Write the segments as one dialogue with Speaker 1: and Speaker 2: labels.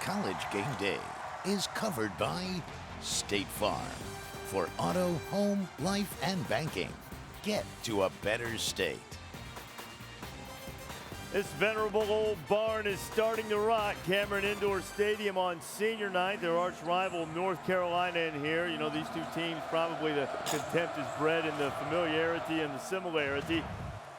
Speaker 1: College Game Day is covered by State Farm. For auto, home, life, and banking, get to a better state.
Speaker 2: This venerable old barn is starting to rock. Cameron Indoor Stadium on senior night. Their arch rival North Carolina in here. You know, these two teams, probably the contempt is bred in the familiarity and the similarity.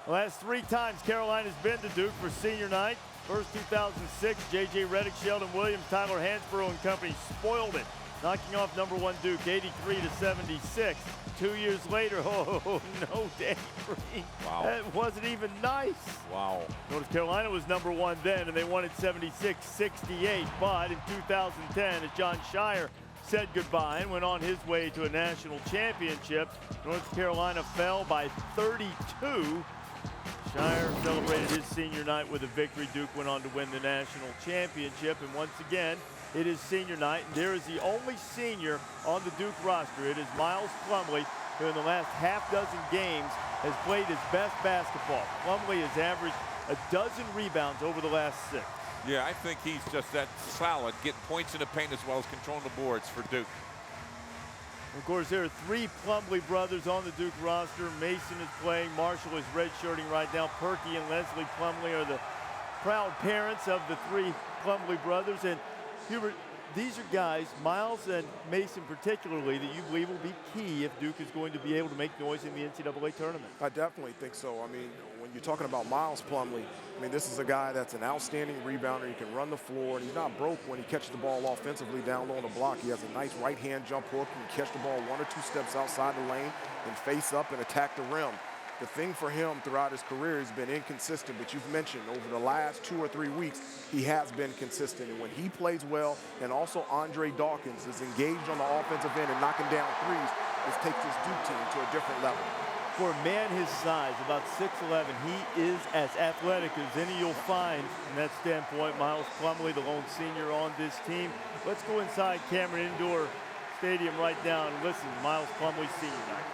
Speaker 2: The last 3 times Carolina's been to Duke for senior night. First 2006, J.J. Redick, Sheldon Williams, Tyler Hansborough and company spoiled it, knocking off #1 Duke 83-76. 2 years later, oh, no, Danny Green.
Speaker 3: Wow.
Speaker 2: That wasn't even nice.
Speaker 3: Wow.
Speaker 2: North Carolina was #1 then, and they won it 76-68. But in 2010, as John Shire said goodbye and went on his way to a national championship, North Carolina fell by 32. Shire celebrated his senior night with a victory. Duke went on to win the national championship, and once again, it is senior night, and there is the only senior on the Duke roster. It is Miles Plumlee, who in the last half-dozen games has played his best basketball. Plumlee has averaged a dozen rebounds over the last 6.
Speaker 3: Yeah, I think he's just that solid, getting points in the paint as well as controlling the boards for Duke.
Speaker 2: Of course, there are 3 Plumlee brothers on the Duke roster. Mason is playing. Marshall is redshirting right now. Perky and Leslie Plumlee are the proud parents of the 3 Plumlee brothers. And Hubert, these are guys, Miles and Mason particularly, that you believe will be key if Duke is going to be able to make noise in the NCAA tournament.
Speaker 4: I definitely think so. I mean, when you're talking about Miles Plumlee, I mean, this is a guy that's an outstanding rebounder. He can run the floor, and he's not broke when he catches the ball offensively down low on the block. He has a nice right-hand jump hook. He can catch the ball 1 or 2 steps outside the lane and face up and attack the rim. The thing for him throughout his career has been inconsistent, but you've mentioned over the last 2 or 3 weeks, he has been consistent. And when he plays well, and also Andre Dawkins is engaged on the offensive end and knocking down threes, this takes this Duke team to a different level.
Speaker 2: For a man his size, about 6'11", he is as athletic as any you'll find from that standpoint. Miles Plumlee, the lone senior on this team. Let's go inside Cameron Indoor Stadium right now and listen to Miles Plumlee's senior night.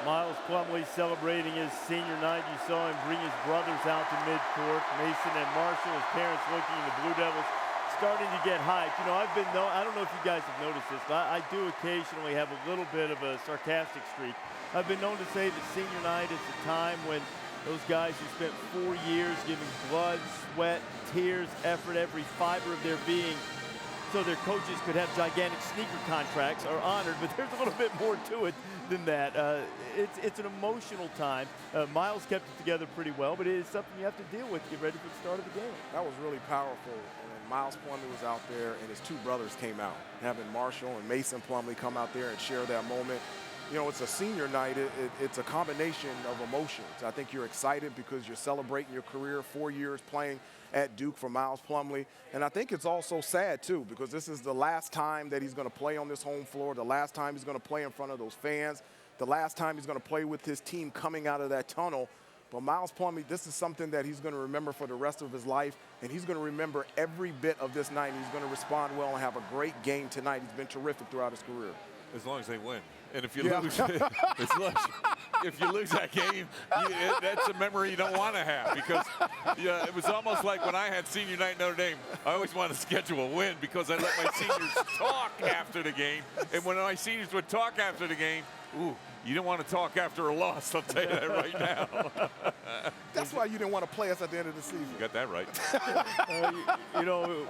Speaker 2: Miles Plumlee celebrating his senior night. You saw him bring his brothers out to midcourt. Mason and Marshall, his parents looking, the Blue Devils starting to get hyped. You know, I don't know if you guys have noticed this, but I do occasionally have a little bit of a sarcastic streak. I've been known to say that senior night is the time when those guys who spent 4 years giving blood, sweat, tears, effort, every fiber of their being, so their coaches could have gigantic sneaker contracts, are honored, but there's a little bit more to it than that. It's an emotional time. Miles kept it together pretty well, but it is something you have to deal with to get ready for the start of the game.
Speaker 4: That was really powerful. And Miles Plumlee was out there, and his 2 brothers came out. Having Marshall and Mason Plumlee come out there and share that moment. You know, it's a senior night. It's a combination of emotions. I think you're excited because you're celebrating your career, 4 years playing at Duke for Miles Plumlee. And I think it's also sad, too, because this is the last time that he's going to play on this home floor, the last time he's going to play in front of those fans, the last time he's going to play with his team coming out of that tunnel But Miles Plumlee, this is something that he's going to remember for the rest of his life, and he's going to remember every bit of this night, and he's going to respond well and have a great game tonight. He's been terrific throughout his career.
Speaker 3: As long as they win. And if you lose, if you lose that game, that's a memory you don't want to have, because it was almost like when I had senior night in Notre Dame, I always wanted to schedule a win because I let my seniors talk after the game. And when my seniors would talk after the game, ooh, you don't want to talk after a loss, I'll tell you that right now.
Speaker 4: That's why you didn't want to play us at the end of the season.
Speaker 3: You got that right.
Speaker 2: You know,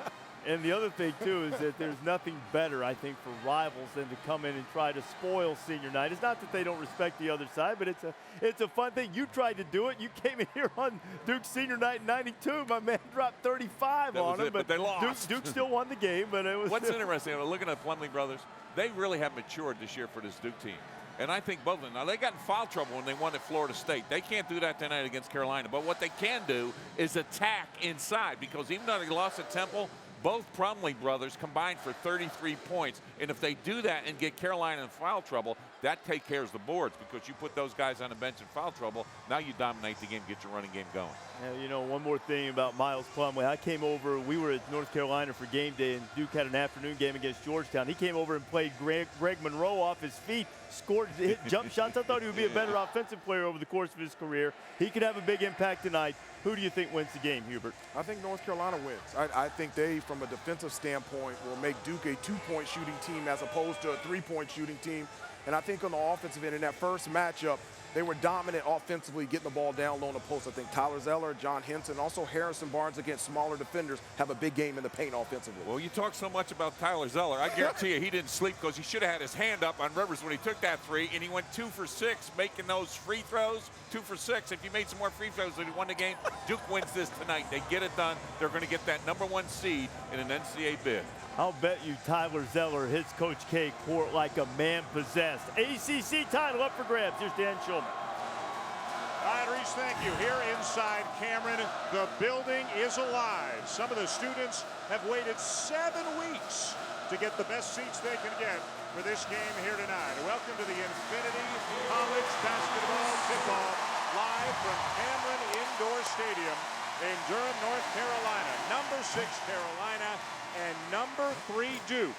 Speaker 2: and the other thing, too, is that there's nothing better, I think, for rivals than to come in and try to spoil senior night. It's not that they don't respect the other side, but it's a fun thing. You tried to do it. You came in here on Duke's senior night in '92. My man dropped 35 on him,
Speaker 3: but they lost.
Speaker 2: Duke still won the game, but it was.
Speaker 3: What's interesting, looking at Plumlee brothers, they really have matured this year for this Duke team. And I think both of them. Now, they got in foul trouble when they won at Florida State. They can't do that tonight against Carolina. But what they can do is attack inside, because even though they lost at Temple, both Plumlee brothers combined for 33 points. And if they do that and get Carolina in foul trouble, that takes care of the boards, because you put those guys on the bench in foul trouble, now you dominate the game, get your running game going.
Speaker 2: Yeah, you know, one more thing about Miles Plumlee. I came over, we were at North Carolina for game day, and Duke had an afternoon game against Georgetown. He came over and played Greg Monroe off his feet, scored, hit jump shots. I thought he would be a better offensive player over the course of his career. He could have a big impact tonight. Who do you think wins the game, Hubert?
Speaker 4: I think North Carolina wins. I think they, from a defensive standpoint, will make Duke a two-point shooting team as opposed to a three-point shooting team. And I think on the offensive end, in that first matchup, they were dominant offensively, getting the ball down low on the post. I think Tyler Zeller, John Henson, also Harrison Barnes against smaller defenders have a big game in the paint offensively.
Speaker 3: Well, you talk so much about Tyler Zeller. I guarantee you he didn't sleep, because he should have had his hand up on Rivers when he took that three, and he went 2 for 6 making those free throws. 2 for 6. If he made some more free throws, he won the game. Duke wins this tonight. They get it done. They're going to get that #1 seed in an NCAA bid.
Speaker 2: I'll bet you Tyler Zeller hits Coach K court like a man possessed. ACC title up for grabs. Here's Dan Schulman.
Speaker 5: All right, Reese, thank you. Here inside Cameron, the building is alive. Some of the students have waited 7 weeks to get the best seats they can get for this game here tonight. Welcome to the Infinity College Basketball Tip-Off, live from Cameron Indoor Stadium in Durham, North Carolina. Number 6 Carolina and number 3 Duke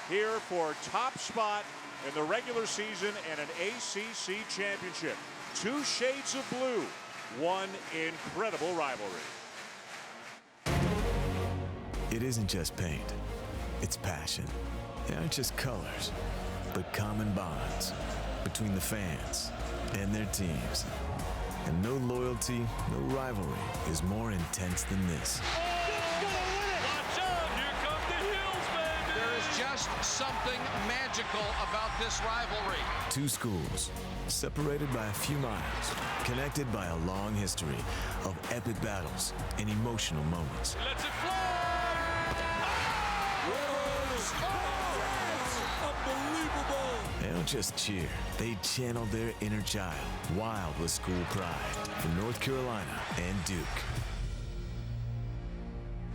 Speaker 5: here for top spot in the regular season and an ACC championship. 2 shades of blue, one incredible rivalry.
Speaker 6: It isn't just paint, it's passion. They aren't just colors, but common bonds between the fans and their teams. And no loyalty, no rivalry is more intense than this.
Speaker 7: Just something magical about this rivalry.
Speaker 6: 2 schools, separated by a few miles, connected by a long history of epic battles and emotional moments.
Speaker 7: Let's it fly!
Speaker 6: Unbelievable! They don't just cheer, they channel their inner child, wild with school pride, for North Carolina and Duke.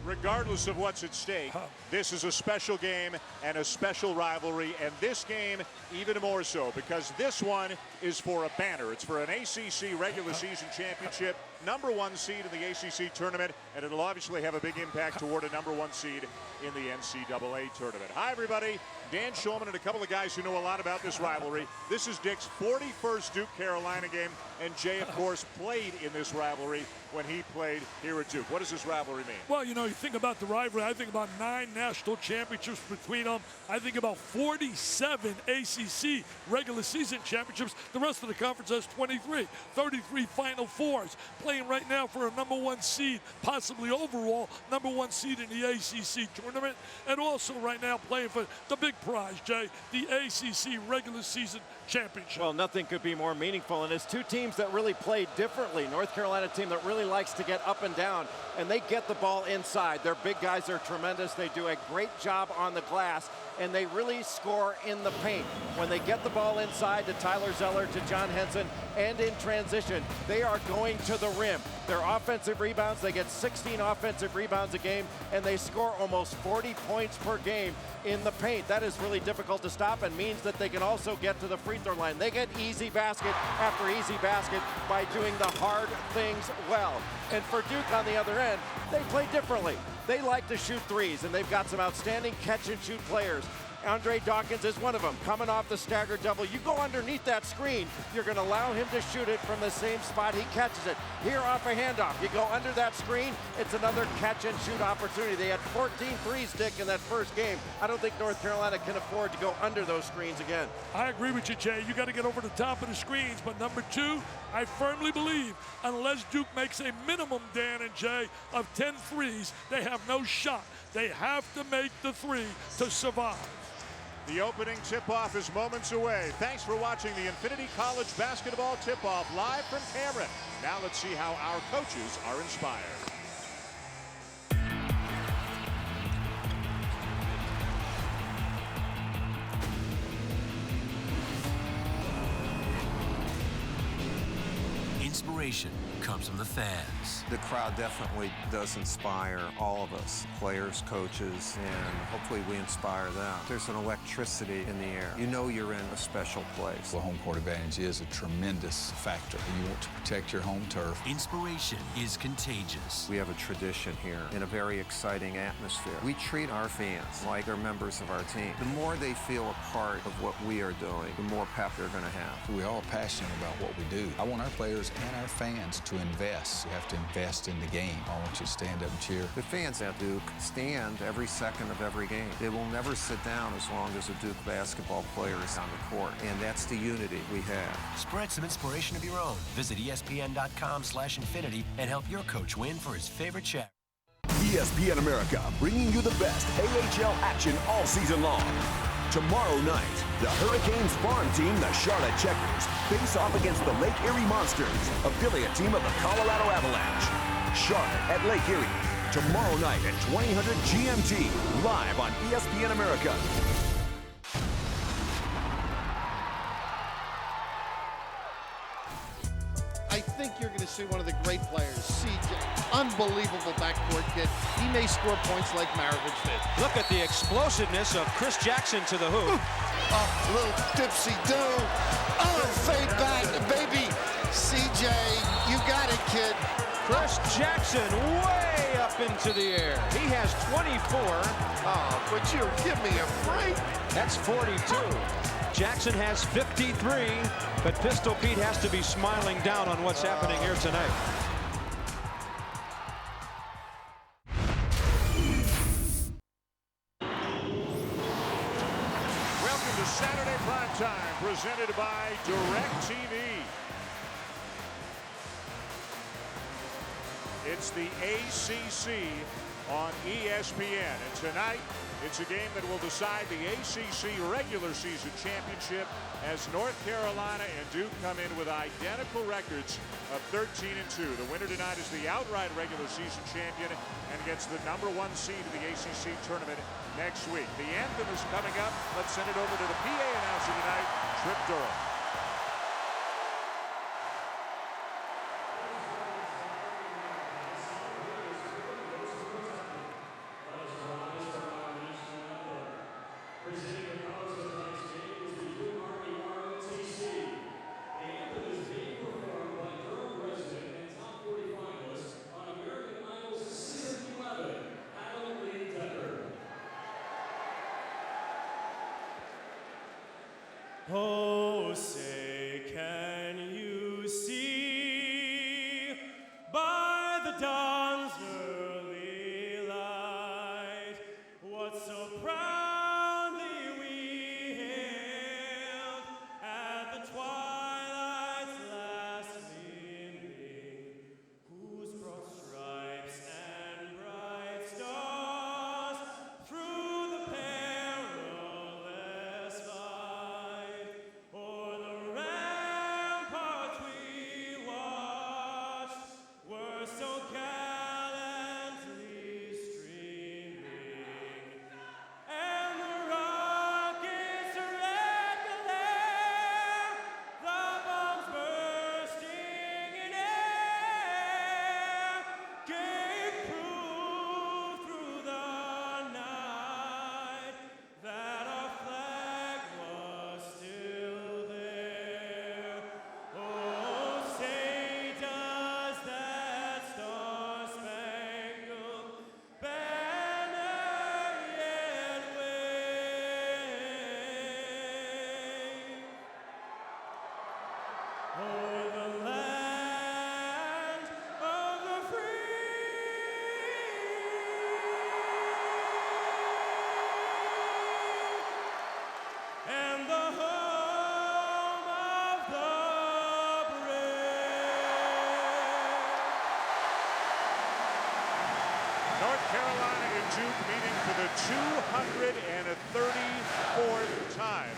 Speaker 5: Regardless of what's at stake, this is a special game and a special rivalry, and this game even more so, because this one is for a banner. It's for an ACC regular season championship, #1 seed in the ACC tournament, and it'll obviously have a big impact toward a #1 seed in the NCAA tournament. Hi, everybody. Dan Schulman and a couple of guys who know a lot about this rivalry. This is Dick's 41st Duke-Carolina game, and Jay, of course, played in this rivalry when he played here at Duke. What does this rivalry mean?
Speaker 8: Well, you know, you think about the rivalry, I think about 9 national championships between them. I think about 47 ACC regular season championships. The rest of the conference has 23, 33 Final Fours, playing right now for a #1 seed, possibly overall #1 seed in the ACC tournament, and also right now playing for the big prize, Jay, the ACC regular season championship.
Speaker 9: Well, nothing could be more meaningful, and it's 2 teams that really play differently. North Carolina team that really likes to get up and down, and they get the ball inside. Their big guys are tremendous. They do a great job on the glass, and they really score in the paint. When they get the ball inside to Tyler Zeller, to John Henson, and in transition, they are going to the rim. Their offensive rebounds, they get 16 offensive rebounds a game, and they score almost 40 points per game in the paint. That is really difficult to stop, and means that they can also get to the free free throw line. They get easy basket after easy basket by doing the hard things well. And for Duke on the other end, they play differently. They like to shoot threes, and they've got some outstanding catch-and-shoot players. Andre Dawkins is one of them, coming off the stagger double. You go underneath that screen, you're going to allow him to shoot it from the same spot he catches it. Here off a handoff, you go under that screen, it's another catch-and-shoot opportunity. They had 14 threes, Dick, in that first game. I don't think North Carolina can afford to go under those screens again.
Speaker 8: I agree with you, Jay. You got to get over the top of the screens. But number two, I firmly believe unless Duke makes a minimum, Dan and Jay, of 10 threes, they have no shot. They have to make the three to survive.
Speaker 5: The opening tip-off is moments away. Thanks for watching the Infinity College Basketball Tip-Off live from Cameron. Now let's see how our coaches are inspired.
Speaker 10: Inspiration comes from the fans.
Speaker 11: The crowd definitely does inspire all of us, players, coaches, and hopefully we inspire them. There's an electricity in the air. You know you're in a special place.
Speaker 12: Well, home court advantage is a tremendous factor. You want to protect your home turf.
Speaker 10: Inspiration is contagious.
Speaker 11: We have a tradition here in a very exciting atmosphere. We treat our fans like they're members of our team. The more they feel a part of what we are doing, the more pep they're going to have.
Speaker 12: We're all passionate about what we do. I want our players and our fans to invest. You have to invest in the game. I want you to stand up and cheer.
Speaker 11: The fans at Duke stand every second of every game. They will never sit down as long as a Duke basketball player is on the court, and that's the unity we have.
Speaker 10: Spread some inspiration of your own. Visit ESPN.com/infinity and help your coach win for his favorite charity.
Speaker 13: ESPN America, bringing you the best AHL action all season long. Tomorrow night, the Hurricanes farm team, the Charlotte Checkers, face off against the Lake Erie Monsters, affiliate team of the Colorado Avalanche. Charlotte at Lake Erie, tomorrow night at 2000 GMT, live on ESPN America.
Speaker 14: I think you're going to see one of the great players, CJ. Unbelievable backcourt kid. He may score points like Maravich did.
Speaker 7: Look at the explosiveness of Chris Jackson to the hoop.
Speaker 14: Little dipsy-do. Oh, fade back, baby. CJ, you got it, kid.
Speaker 7: Chris Jackson way up into the air. He has 24.
Speaker 14: Oh, but you give me a break.
Speaker 7: That's 42. Jackson has 53, but Pistol Pete has to be smiling down on what's happening here tonight.
Speaker 5: Welcome to Saturday Primetime, presented by DirecTV. It's the ACC on ESPN, and tonight it's a game that will decide the ACC regular season championship as North Carolina and Duke come in with identical records of 13-2. The winner tonight is the outright regular season champion and gets the #1 seed of the ACC tournament next week. The anthem is coming up. Let's send it over to the PA announcer tonight, Trip Durham.
Speaker 15: Oh, say, can you see by the dawn's early light what so proudly we hailed at the twilight's last gleaming, whose broad stripes and bright stars through the perilous fight o'er the
Speaker 5: North Carolina and Duke meeting for the 234th time,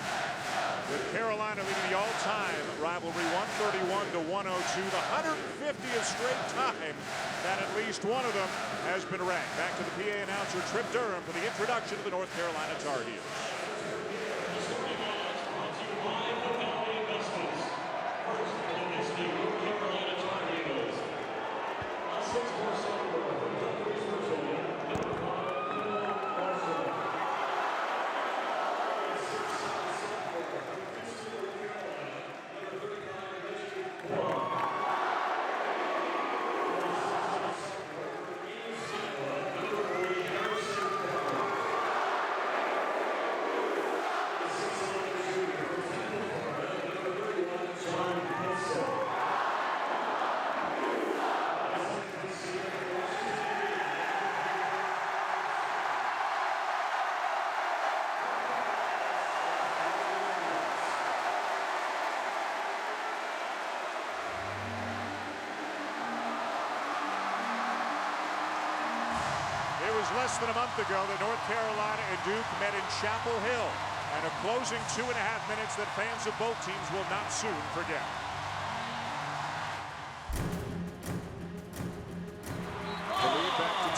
Speaker 5: with Carolina leading the all-time rivalry 131-102, the 150th straight time that at least one of them has been ranked. Back to the PA announcer, Trip Durham, for the introduction to the North Carolina Tar Heels. It was less than a month ago that North Carolina and Duke met in Chapel Hill, and a closing 2.5 minutes that fans of both teams will not soon forget. The lead back to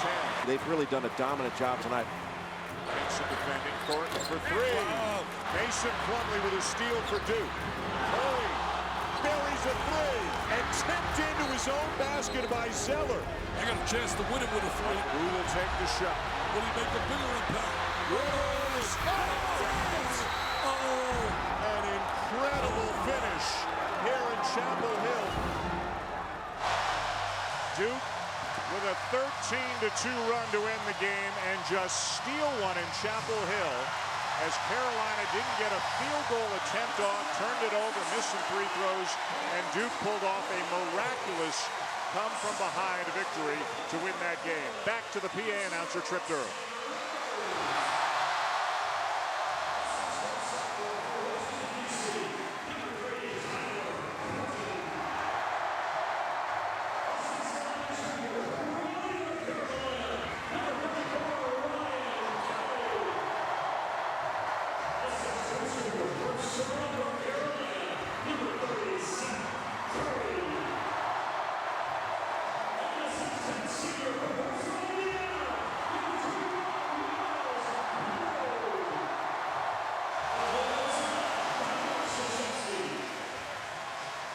Speaker 5: 10.
Speaker 9: They've really done a dominant job tonight.
Speaker 5: Mason defending, Thornton for three. Mason Plumlee with a steal for Duke. Curry buries a three and tipped into his own basket by Zeller.
Speaker 8: They got a chance to win it with a three.
Speaker 5: Who will take the shot?
Speaker 8: Will he make a bigger impact?
Speaker 5: Rose! Oh! An incredible finish here in Chapel Hill. Duke with a 13-2 run to end the game and just steal one in Chapel Hill as Carolina didn't get a field goal attempt off, turned it over, missed some free throws, and Duke pulled off a miraculous come from behind victory to win that game. Back to the PA announcer, Trip Durham.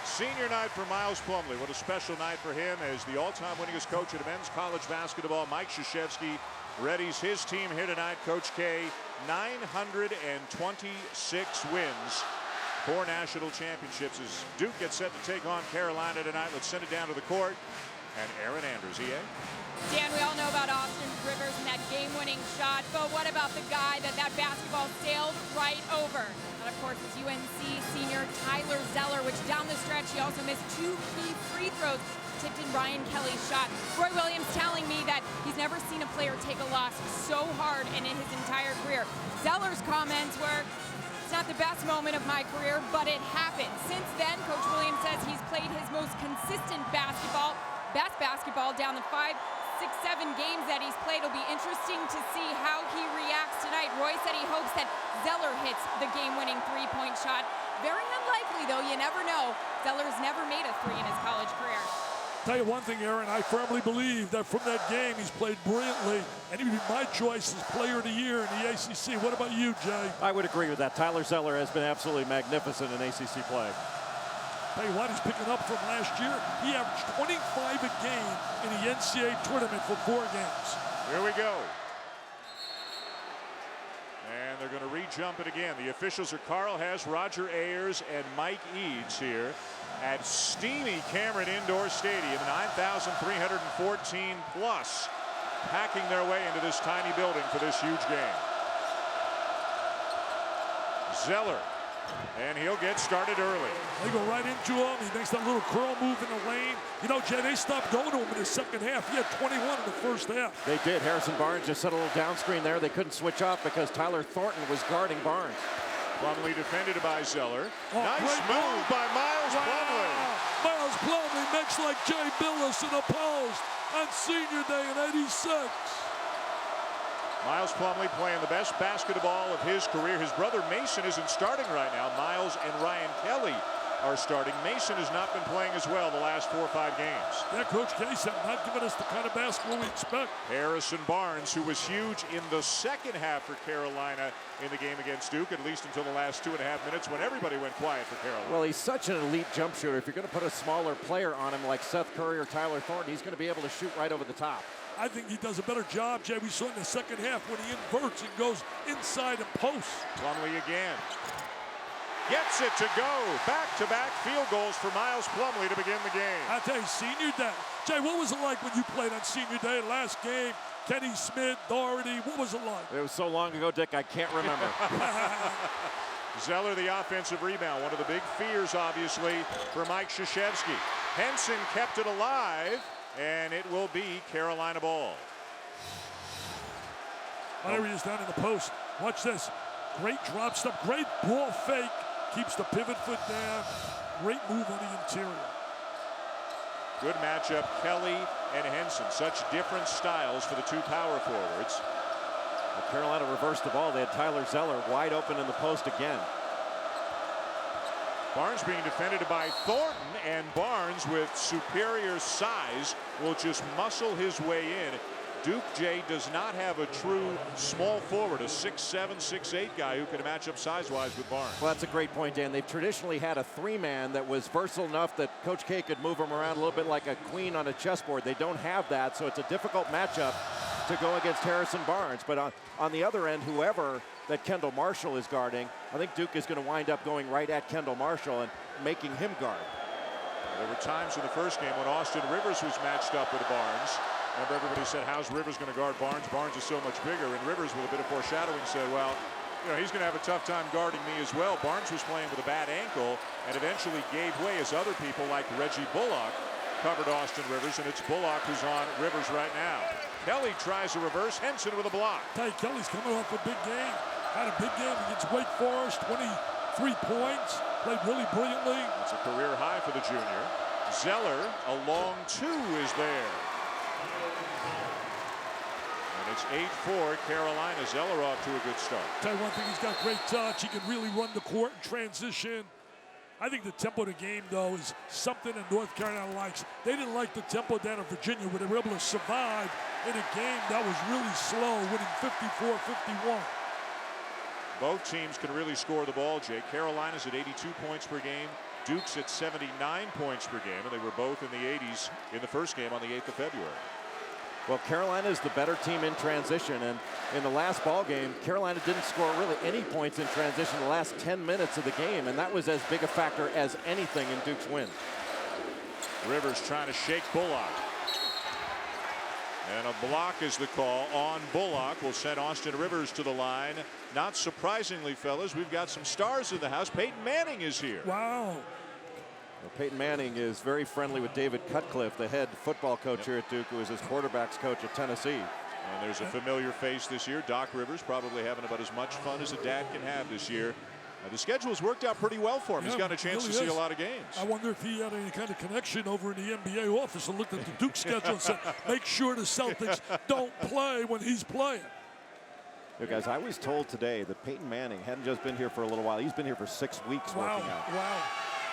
Speaker 5: Senior night for Miles Plumlee. What a special night for him as the all-time winningest coach at men's college basketball, Mike Krzyzewski, readies his team here tonight. Coach K, 926 wins, 4 national championships as Duke gets set to take on Carolina tonight. Let's send it down to the court. And Aaron Andrews, EA.
Speaker 16: Dan, we all know about Austin Rivers and that game-winning shot, but what about the guy that basketball sailed right over? And of course, it's UNC senior Tyler Zeller, which down the stretch, he also missed 2 key free throws, tipped in Ryan Kelly's shot. Roy Williams telling me that he's never seen a player take a loss so hard in his entire career. Zeller's comments were, it's not the best moment of my career, but it happened. Since then, Coach Williams says he's played his most consistent basketball, best basketball down the 5, 6, 7 games that he's played. It'll be interesting to see how he reacts tonight. Roy said he hopes that Zeller hits the game-winning three-point shot. Very unlikely, though. You never know. Zeller's never made a three in his college career.
Speaker 8: Tell you one thing, Aaron, I firmly believe that from that game he's played brilliantly, and he would be my choice as player of the year in the ACC. What about you, Jay?
Speaker 9: I would agree with that. Tyler Zeller has been absolutely magnificent in ACC play.
Speaker 8: Tell you what, he's picking up from last year. He averaged 25 a game in the NCAA tournament for 4 games.
Speaker 5: Here we go. And they're going to re-jump it again. The officials are Carl Hess, Roger Ayers, and Mike Eads here at steamy Cameron Indoor Stadium. 9,314 plus packing their way into this tiny building for this huge game. Zeller. And he'll get started early.
Speaker 8: They go right into him. He makes that little curl move in the lane. You know, Jay, they stopped going to him in the second half. He had 21 in the first half.
Speaker 9: They did. Harrison Barnes just set a little down screen there. They couldn't switch off because Tyler Thornton was guarding Barnes.
Speaker 5: Plumlee defended by Zeller.
Speaker 8: Oh,
Speaker 5: nice move by Miles Plumlee.
Speaker 8: Miles Plumlee makes like Jay Billis in a post on senior day in '86.
Speaker 5: Miles Plumlee playing the best basketball of his career. His brother Mason isn't starting right now. Miles and Ryan Kelly are starting. Mason has not been playing as well the last 4 or 5 games.
Speaker 8: Yeah, Coach K said not giving us the kind of basketball we expect.
Speaker 5: Harrison Barnes, who was huge in the second half for Carolina in the game against Duke, at least until the last 2.5 minutes when everybody went quiet for Carolina.
Speaker 9: Well, he's such an elite jump shooter. If you're going to put a smaller player on him like Seth Curry or Tyler Thornton, he's going to be able to shoot right over the top.
Speaker 8: I think he does a better job, Jay. We saw in the second half when he inverts and goes inside and posts.
Speaker 5: Plumlee again. Gets it to go. Back-to-back field goals for Miles Plumlee to begin the game.
Speaker 8: I tell you, senior day. Jay, what was it like when you played on senior day? Last game, Kenny Smith, Doherty, what was it like?
Speaker 9: It was so long ago, Dick, I can't remember.
Speaker 5: Zeller, the offensive rebound. One of the big fears, obviously, for Mike Krzyzewski. Henson kept it alive, and it will be Carolina ball.
Speaker 8: There he is down in the post. Watch this. Great drop step, great ball fake. Keeps the pivot foot down. Great move on the interior.
Speaker 5: Good matchup, Kelly and Henson. Such different styles for the two power forwards.
Speaker 9: Well, Carolina reversed the ball. They had Tyler Zeller wide open in the post again.
Speaker 5: Barnes being defended by Thornton, and Barnes with superior size will just muscle his way in. Duke, Jay, does not have a true small forward, a 6'7", 6'8" guy who can match up size-wise with Barnes.
Speaker 9: Well, that's a great point, Dan. They've traditionally had a 3-man that was versatile enough that Coach K could move him around a little bit like a queen on a chessboard. They don't have that, so it's a difficult matchup to go against Harrison Barnes. But on the other end, whoever that Kendall Marshall is guarding, I think Duke is going to wind up going right at Kendall Marshall and making him guard.
Speaker 5: There were times in the first game when Austin Rivers was matched up with Barnes. Remember, everybody said, how's Rivers going to guard Barnes? Barnes is so much bigger. And Rivers, with a bit of foreshadowing, said, well, you know, he's going to have a tough time guarding me as well. Barnes was playing with a bad ankle and eventually gave way as other people like Reggie Bullock covered Austin Rivers, and it's Bullock who's on Rivers right now. Kelly tries a reverse. Henson with a block.
Speaker 8: Ty Kelly's coming off a big game. Had a big game against Wake Forest, 23 points. Played really brilliantly.
Speaker 5: It's a career high for the junior. Zeller, a long 2 is there. And it's 8-4 Carolina. Zeller off to a good start.
Speaker 8: Tell you one thing, he's got great touch. He can really run the court in transition. I think the tempo of the game, though, is something that North Carolina likes. They didn't like the tempo down in Virginia, where they were able to survive in a game that was really slow, winning 54-51.
Speaker 5: Both teams can really score the ball, Jay. Carolina's at 82 points per game. Duke's at 79 points per game, and they were both in the 80s in the first game on the 8th of February.
Speaker 9: Well, Carolina is the better team in transition, and in the last ball game, Carolina didn't score really any points in transition the last 10 minutes of the game, and that was as big a factor as anything in Duke's win.
Speaker 5: Rivers trying to shake Bullock. And a block is the call on Bullock. Will send Austin Rivers to the line. Not surprisingly, fellas, we've got some stars in the house. Peyton Manning is here.
Speaker 8: Wow.
Speaker 9: Well, Peyton Manning is very friendly with David Cutcliffe, the head football coach here at Duke, who is his quarterback's coach at Tennessee.
Speaker 5: And there's a familiar face this year. Doc Rivers probably having about as much fun as a dad can have this year. The schedule's worked out pretty well for him. He's got a chance to see a lot of games.
Speaker 8: I wonder if he had any kind of connection over in the NBA office and looked at the Duke schedule and said, make sure the Celtics don't play when he's playing.
Speaker 9: You guys, I was told today that Peyton Manning hadn't just been here for a little while. He's been here for 6 weeks working out.
Speaker 8: Wow.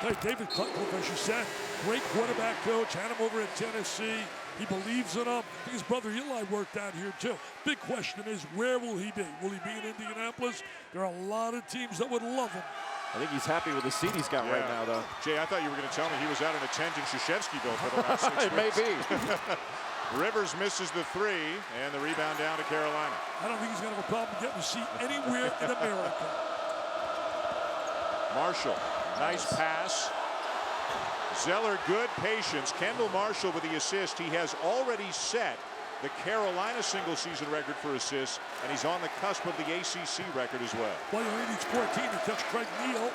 Speaker 8: Hey, David Cutcliffe, as you said, great quarterback coach, had him over at Tennessee. He believes in him. I think his brother Eli worked out here, too. Big question is, where will he be? Will he be in Indianapolis? There are a lot of teams that would love him.
Speaker 9: I think he's happy with the seat he's got right now, though.
Speaker 5: Jay, I thought you were going to tell me he was out in a tent in Krzyzewski built for the last 6 weeks.
Speaker 9: It may be.
Speaker 5: Rivers misses the 3, and the rebound down to Carolina.
Speaker 8: I don't think he's going to have a problem getting a seat anywhere in America.
Speaker 5: Marshall, nice pass. Zeller, good patience. Kendall Marshall with the assist. He has already set the Carolina single-season record for assists, and he's on the cusp of the ACC record as well.
Speaker 8: Well, he only needs 14 to catch Craig Neal.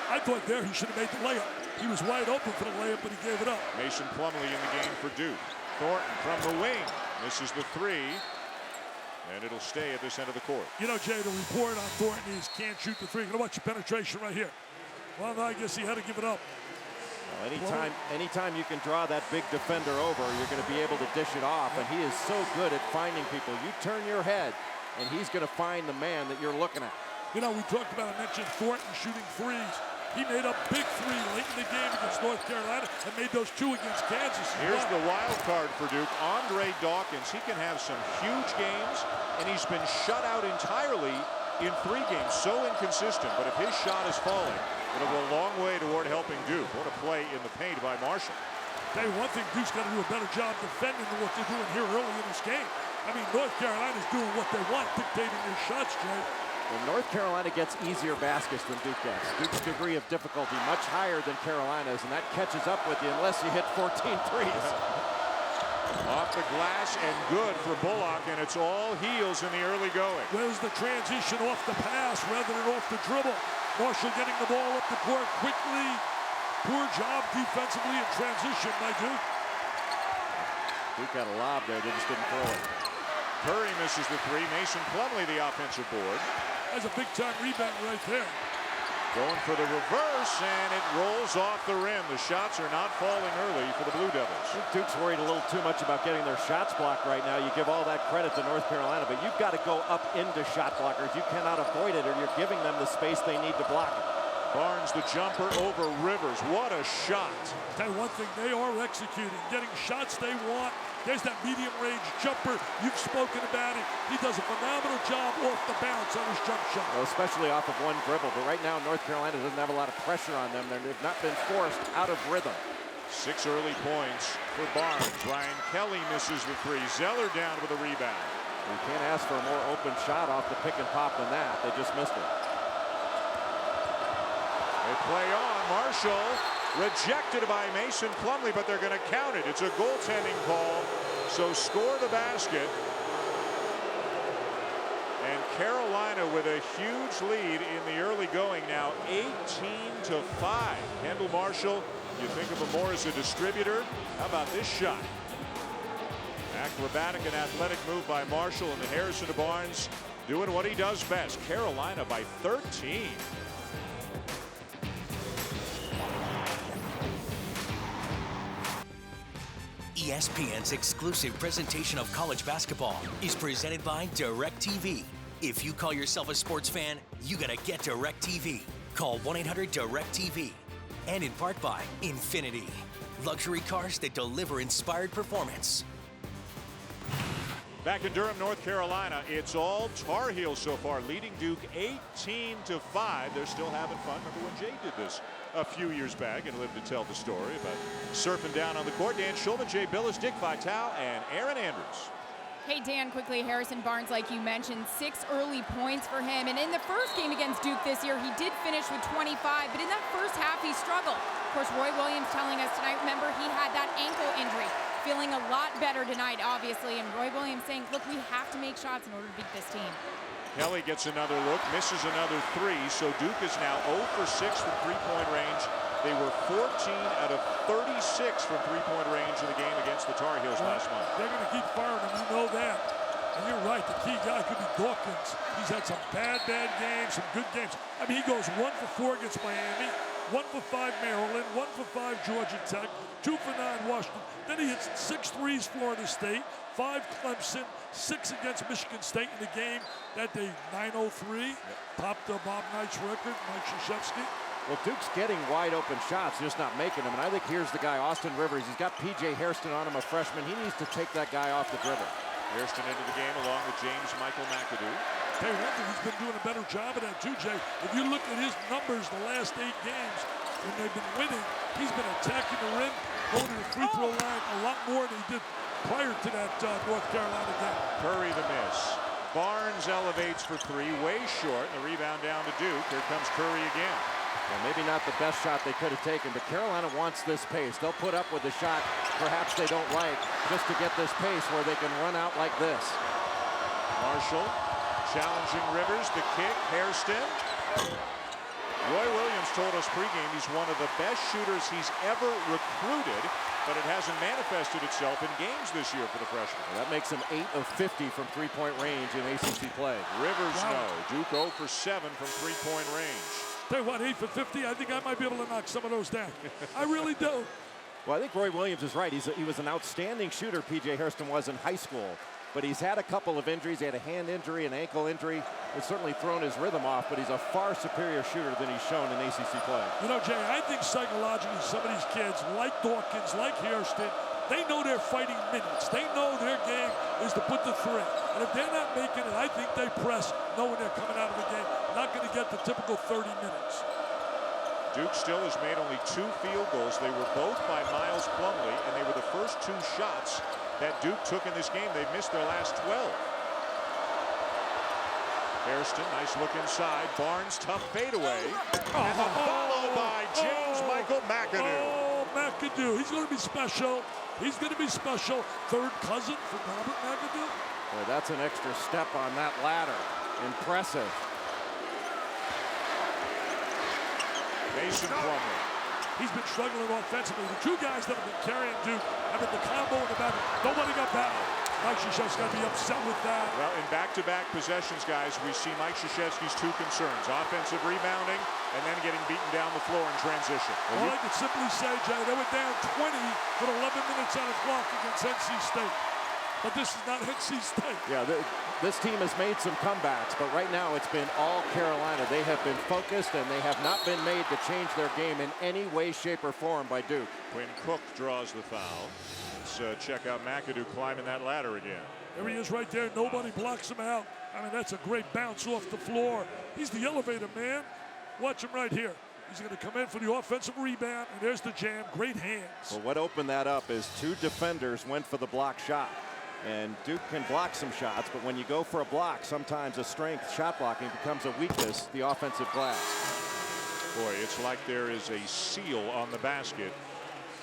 Speaker 8: I thought there he should have made the layup. He was wide open for the layup, but he gave it up.
Speaker 5: Mason Plumlee in the game for Duke. Thornton from the wing misses the 3, and it'll stay at this end of the court.
Speaker 8: You know, Jay, the report on Thornton is can't shoot the 3. You're going to watch the penetration right here. Well, no, I guess he had to give it up.
Speaker 9: Well, anytime you can draw that big defender over, you're going to be able to dish it off, and he is so good at finding people. You turn your head, and he's going to find the man that you're looking at.
Speaker 8: You know, we talked about, I mentioned Thornton shooting threes. He made a big three late in the game against North Carolina and made those two against Kansas.
Speaker 5: Here's the wild card for Duke, Andre Dawkins. He can have some huge games, and he's been shut out entirely in 3 games. So inconsistent, but if his shot is falling, it'll go a long way toward helping Duke. What a play in the paint by Marshall.
Speaker 8: Tell you one thing, Duke's got to do a better job defending than what they're doing here early in this game. I mean, North Carolina's doing what they want, dictating their shots, Jay.
Speaker 9: Well, North Carolina gets easier baskets than Duke gets. Duke's degree of difficulty much higher than Carolina's, and that catches up with you unless you hit 14 threes.
Speaker 5: Off the glass and good for Bullock, and it's all heels in the early going.
Speaker 8: Where's the transition off the pass rather than off the dribble? Marshall getting the ball up the court quickly. Poor job defensively in transition by Duke.
Speaker 9: Duke got a lob there, they just didn't throw it.
Speaker 5: Curry misses the 3. Mason Plumlee the offensive board.
Speaker 8: That's a big-time rebound right there.
Speaker 5: Going for the reverse, and it rolls off the rim. The shots are not falling early for the Blue Devils.
Speaker 9: I think Duke's worried a little too much about getting their shots blocked right now. You give all that credit to North Carolina, but you've got to go up into shot blockers. You cannot avoid it, or you're giving them the space they need to block it.
Speaker 5: Barnes the jumper over Rivers. What a shot.
Speaker 8: Tell you one thing, they are executing, getting shots they want. There's that medium range jumper. You've spoken about it. He does a phenomenal job off the bounce on his jump shot.
Speaker 9: Well, especially off of one dribble. But right now, North Carolina doesn't have a lot of pressure on them. They've not been forced out of rhythm.
Speaker 5: 6 early points for Barnes. Brian Kelly misses the 3. Zeller down with a rebound.
Speaker 9: You can't ask for a more open shot off the pick and pop than that. They just missed it.
Speaker 5: They play on. Marshall rejected by Mason Plumlee, but they're going to count it. It's a goaltending call, so score the basket. And Carolina with a huge lead in the early going now, 18-5. Kendall Marshall, you think of him more as a distributor. How about this shot? Acrobatic and athletic move by Marshall, and the Harrison to Barnes doing what he does best. Carolina by 13.
Speaker 17: ESPN's exclusive presentation of college basketball is presented by DirecTV. If you call yourself a sports fan, you gotta get DirecTV. Call 1-800-DirecTV. And in part by Infinity. Luxury cars that deliver inspired performance.
Speaker 5: Back in Durham, North Carolina, it's all Tar Heels so far, leading Duke 18-5. They're still having fun. Remember when Jay did this a few years back and lived to tell the story about surfing down on the court. Dan Schulman, Jay Billis, Dick Vitale, and Aaron Andrews.
Speaker 16: Hey, Dan, quickly, Harrison Barnes, like you mentioned, 6 early points for him. And in the first game against Duke this year, he did finish with 25, but in that first half, he struggled. Of course, Roy Williams telling us tonight, remember, he had that ankle injury. Feeling a lot better tonight, obviously, and Roy Williams saying, look, we have to make shots in order to beat this team.
Speaker 5: Kelly gets another look, misses another 3, so Duke is now 0 for 6 from three-point range. They were 14 out of 36 from three-point range in the game against the Tar Heels last month.
Speaker 8: They're going to keep firing him, you know that. And you're right, the key guy could be Dawkins. He's had some bad games, some good games. I mean, he goes 1 for 4 against Miami, 1 for 5 Maryland, 1 for 5 Georgia Tech, 2 for 9 Washington. Then he hits 6 threes Florida State, 5 Clemson, 6 against Michigan State in the game that day, 9-0-3. Topped Bob Knight's record, Mike Krzyzewski.
Speaker 9: Well, Duke's getting wide open shots, just not making them. And I think here's the guy, Austin Rivers. He's got P.J. Hairston on him, a freshman. He needs to take that guy off the dribble.
Speaker 5: Hairston into the game along with James Michael McAdoo.
Speaker 8: Tell you one thing, he's been doing a better job of that too, Jay. If you look at his numbers the last 8 games, when they've been winning, he's been attacking the rim, going to the free throw line a lot more than he did prior to that North Carolina game.
Speaker 5: Curry the miss. Barnes elevates for 3, way short. The rebound down to Duke. Here comes Curry again.
Speaker 9: Well, maybe not the best shot they could have taken, but Carolina wants this pace. They'll put up with the shot perhaps they don't like just to get this pace where they can run out like this.
Speaker 5: Marshall challenging Rivers. The kick. Hairston. Roy Williams told us pregame he's one of the best shooters he's ever recruited, but it hasn't manifested itself in games this year for the freshman.
Speaker 9: Well, that makes him 8 of 50 from three-point range in ACC play.
Speaker 5: Rivers, no. Duke 0 for 7 from three-point range.
Speaker 8: Tell you what, 8 for 50, I think I might be able to knock some of those down. I really do.
Speaker 9: Well, I think Roy Williams is right. He was an outstanding shooter, P.J. Hairston was in high school. But he's had a couple of injuries. He had a hand injury, an ankle injury. It's certainly thrown his rhythm off, but he's a far superior shooter than he's shown in ACC play.
Speaker 8: You know, Jay, I think psychologically some of these kids, like Dawkins, like Hairston, they know they're fighting minutes. They know their game is to put the three. And if they're not making it, I think they press, knowing they're coming out of the game, not going to get the typical 30 minutes.
Speaker 5: Duke still has made only 2 field goals. They were both by Miles Plumlee, and they were the first 2 shots that Duke took in this game. They missed their last 12. Hairston, nice look inside. Barnes, tough fadeaway. And the follow by James Michael McAdoo.
Speaker 8: Oh, McAdoo. He's going to be special. He's going to be special. Third cousin for Robert McAdoo.
Speaker 9: Boy, that's an extra step on that ladder. Impressive.
Speaker 5: Mason Plumlee.
Speaker 8: He's been struggling offensively. The 2 guys that have been carrying Duke have been the combo in the back. Nobody got back. Mike Krzyzewski's got to be upset with that.
Speaker 5: Well, in back-to-back possessions, guys, we see Mike Krzyzewski's 2 concerns. Offensive rebounding and then getting beaten down the floor in transition.
Speaker 8: All I could simply say, Jay, they were down 20 with 11 minutes on the clock against NC State. But this is not NC State.
Speaker 9: Yeah, this team has made some comebacks, but right now it's been all Carolina. They have been focused, and they have not been made to change their game in any way, shape, or form by Duke.
Speaker 5: Quinn Cook draws the foul. Let's check out McAdoo climbing that ladder again.
Speaker 8: There he is right there. Nobody blocks him out. I mean, that's a great bounce off the floor. He's the elevator man. Watch him right here. He's going to come in for the offensive rebound, and there's the jam. Great hands.
Speaker 9: Well, what opened that up is 2 defenders went for the block shot. And Duke can block some shots, but when you go for a block, sometimes a strength, shot blocking, becomes a weakness, the offensive glass.
Speaker 5: Boy, it's like there is a seal on the basket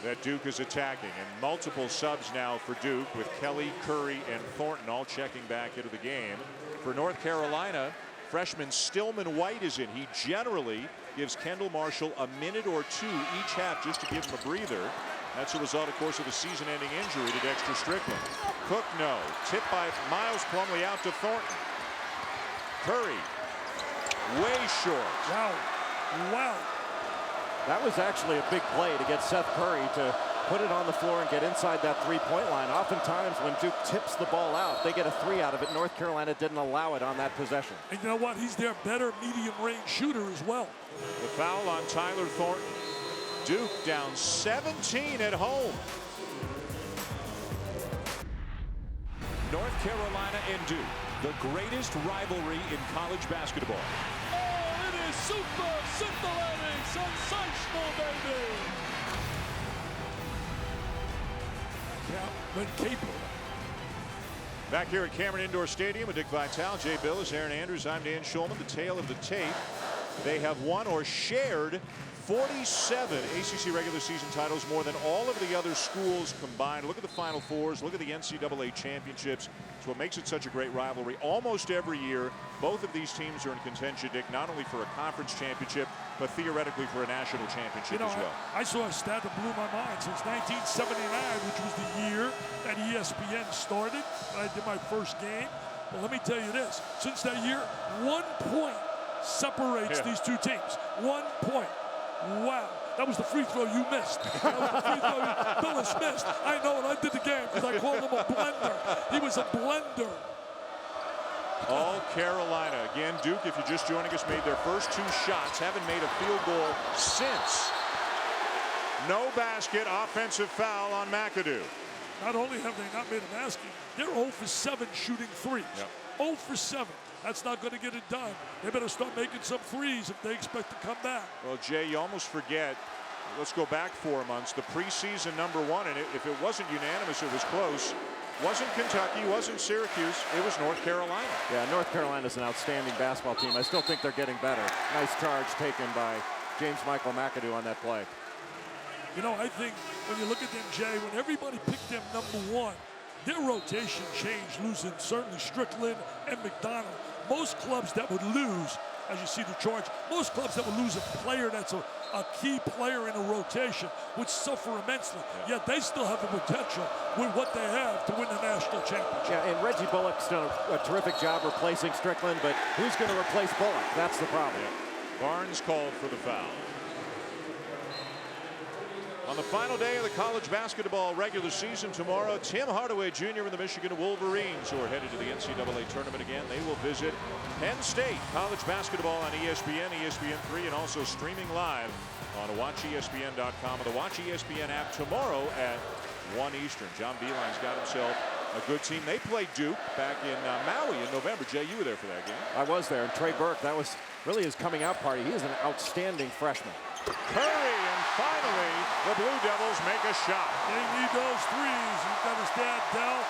Speaker 5: that Duke is attacking. And multiple subs now for Duke, with Kelly, Curry, and Thornton all checking back into the game. For North Carolina, freshman Stillman White is in. He generally gives Kendall Marshall a minute or 2 each half just to give him a breather. That's a result, of course, of the season-ending injury to Dexter Strickland. Cook, no. Tipped by Miles Plumlee out to Thornton. Curry, way short.
Speaker 8: Wow. Wow.
Speaker 9: That was actually a big play to get Seth Curry to put it on the floor and get inside that 3-point line. Oftentimes, when Duke tips the ball out, they get a 3 out of it. North Carolina didn't allow it on that possession.
Speaker 8: And you know what? He's their better medium-range shooter as well.
Speaker 5: The foul on Tyler Thornton. Duke down 17 at home.
Speaker 18: North Carolina and Duke, the greatest rivalry in college basketball.
Speaker 8: Oh, it is super scintillating, sensational, baby. Captain Caper.
Speaker 5: Back here at Cameron Indoor Stadium with Dick Vitale, Jay Billis, Aaron Andrews, I'm Dan Schulman. The tale of the tape. They have won or shared 47 ACC regular season titles, more than all of the other schools combined. Look at the Final Fours. Look at the NCAA championships. It's what makes it such a great rivalry. Almost every year, both of these teams are in contention, Dick, not only for a conference championship, but theoretically for a national championship as well.
Speaker 8: I saw a stat that blew my mind. Since 1979, which was the year that ESPN started, and I did my first game. Well, let me tell you this. Since that year, 1 point separates these 2 teams. 1 point. Wow, that was the free throw you missed. That was the free throw Billis missed. I know, and I did the game because I called him a blender. He was a blender.
Speaker 5: All Carolina. Again, Duke, if you're just joining us, made their first 2 shots. Haven't made a field goal since. No basket, offensive foul on McAdoo.
Speaker 8: Not only have they not made a basket, they're 0 for 7 shooting threes. 0 for 7. That's not going to get it done. They better start making some threes if they expect to come back.
Speaker 5: Well, Jay, you almost forget, let's go back 4 months, the preseason #1, and if it wasn't unanimous, it was close. Wasn't Kentucky, wasn't Syracuse, it was North Carolina.
Speaker 9: Yeah, North Carolina's an outstanding basketball team. I still think they're getting better. Nice charge taken by James Michael McAdoo on that play.
Speaker 8: You know, I think when you look at them, Jay, when everybody picked them #1, their rotation changed, losing certainly Strickland and McDonald. Most clubs that would lose, as you see the charge, most clubs that would lose a player that's a key player in a rotation would suffer immensely. Yet they still have the potential with what they have to win the national championship.
Speaker 9: Yeah, and Reggie Bullock's done a terrific job replacing Strickland, but who's going to replace Bullock? That's the problem.
Speaker 5: Barnes called for the foul. On the final day of the college basketball regular season tomorrow, Tim Hardaway Jr. and the Michigan Wolverines, who are headed to the NCAA tournament again, they will visit Penn State. College basketball on ESPN, ESPN3, and also streaming live on WatchESPN.com and the Watch ESPN app tomorrow at 1 Eastern. John Beeline's got himself a good team. They played Duke back in Maui in November. Jay, you were there for that game.
Speaker 9: I was there, and Trey Burke, that was really his coming out party. He is an outstanding freshman.
Speaker 5: Curry, and finally, the Blue Devils make a shot.
Speaker 8: They need those threes. He's got his dad, Dell.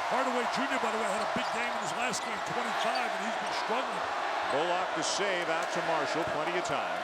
Speaker 8: Hardaway Jr., by the way, had a big game in his last game, 25, and he's been struggling.
Speaker 5: Bullock to save out to Marshall, plenty of time.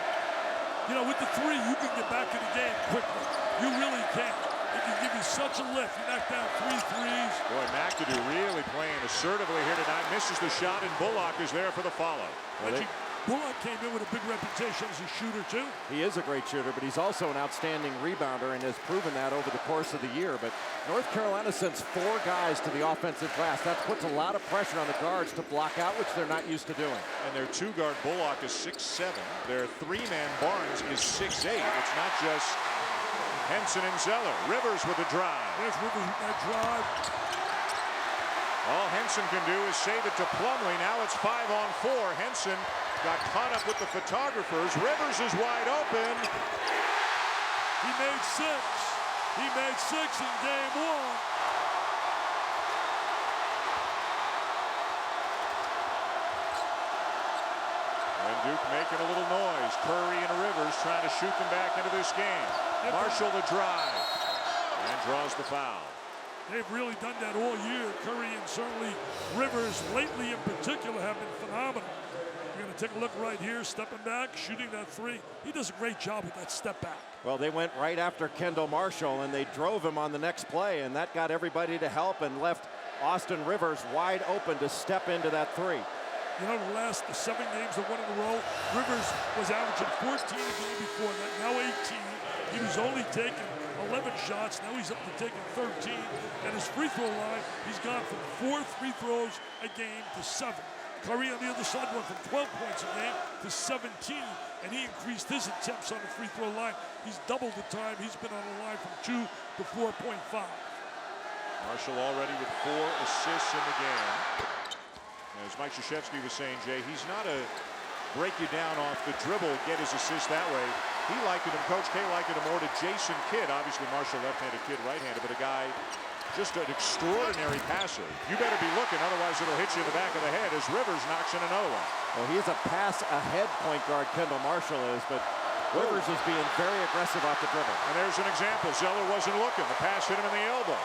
Speaker 8: You know, with the three, you can get back in the game quickly. You really can. It can give you such a lift. You knock down 3 threes.
Speaker 5: Boy, McAdoo really playing assertively here tonight. Misses the shot, and Bullock is there for the follow.
Speaker 9: Well,
Speaker 8: Bullock came in with a big reputation as a shooter, too.
Speaker 9: He is a great shooter, but he's also an outstanding rebounder and has proven that over the course of the year. But North Carolina sends 4 guys to the offensive glass. That puts a lot of pressure on the guards to block out, which they're not used to doing.
Speaker 5: And their 2-guard Bullock is 6'7". Their 3-man Barnes is 6'8". It's not just Henson and Zeller. Rivers with a drive.
Speaker 8: There's Rivers with that drive.
Speaker 5: All Henson can do is save it to Plumlee. Now it's 5-on-4. Henson got caught up with the photographers. Rivers is wide open.
Speaker 8: He made 6. He made 6 in game 1.
Speaker 5: And Duke making a little noise. Curry and Rivers trying to shoot them back into this game. Marshall the drive and draws the foul.
Speaker 8: They've really done that all year. Curry and certainly Rivers lately in particular have been phenomenal. You're going to take a look right here, stepping back, shooting that 3. He does a great job with that step back.
Speaker 9: Well, they went right after Kendall Marshall, and they drove him on the next play, and that got everybody to help and left Austin Rivers wide open to step into that 3.
Speaker 8: You know, the last 7 games that won in a row, Rivers was averaging 14 a game before that, now 18. He was only taking 11 shots. Now he's up to taking 13. And his free throw line, he's gone from 4 free throws a game to 7. Curry on the other side went from 12 points a game to 17. And he increased his attempts on the free throw line. He's doubled the time he's been on the line from 2 to 4.5.
Speaker 5: Marshall already with 4 assists in the game. As Mike Krzyzewski was saying, Jay, he's not a break you down off the dribble, get his assist that way. He likened him, Coach K likened him more to Jason Kidd. Obviously, Marshall left-handed, Kidd right-handed, but a guy, just an extraordinary passer. You better be looking, otherwise it'll hit you in the back of the head as Rivers knocks in another one.
Speaker 9: Well, he is a pass-ahead point guard, Kendall Marshall is, but Rivers is being very aggressive off the dribble.
Speaker 5: And there's an example. Zeller wasn't looking. The pass hit him in the elbow.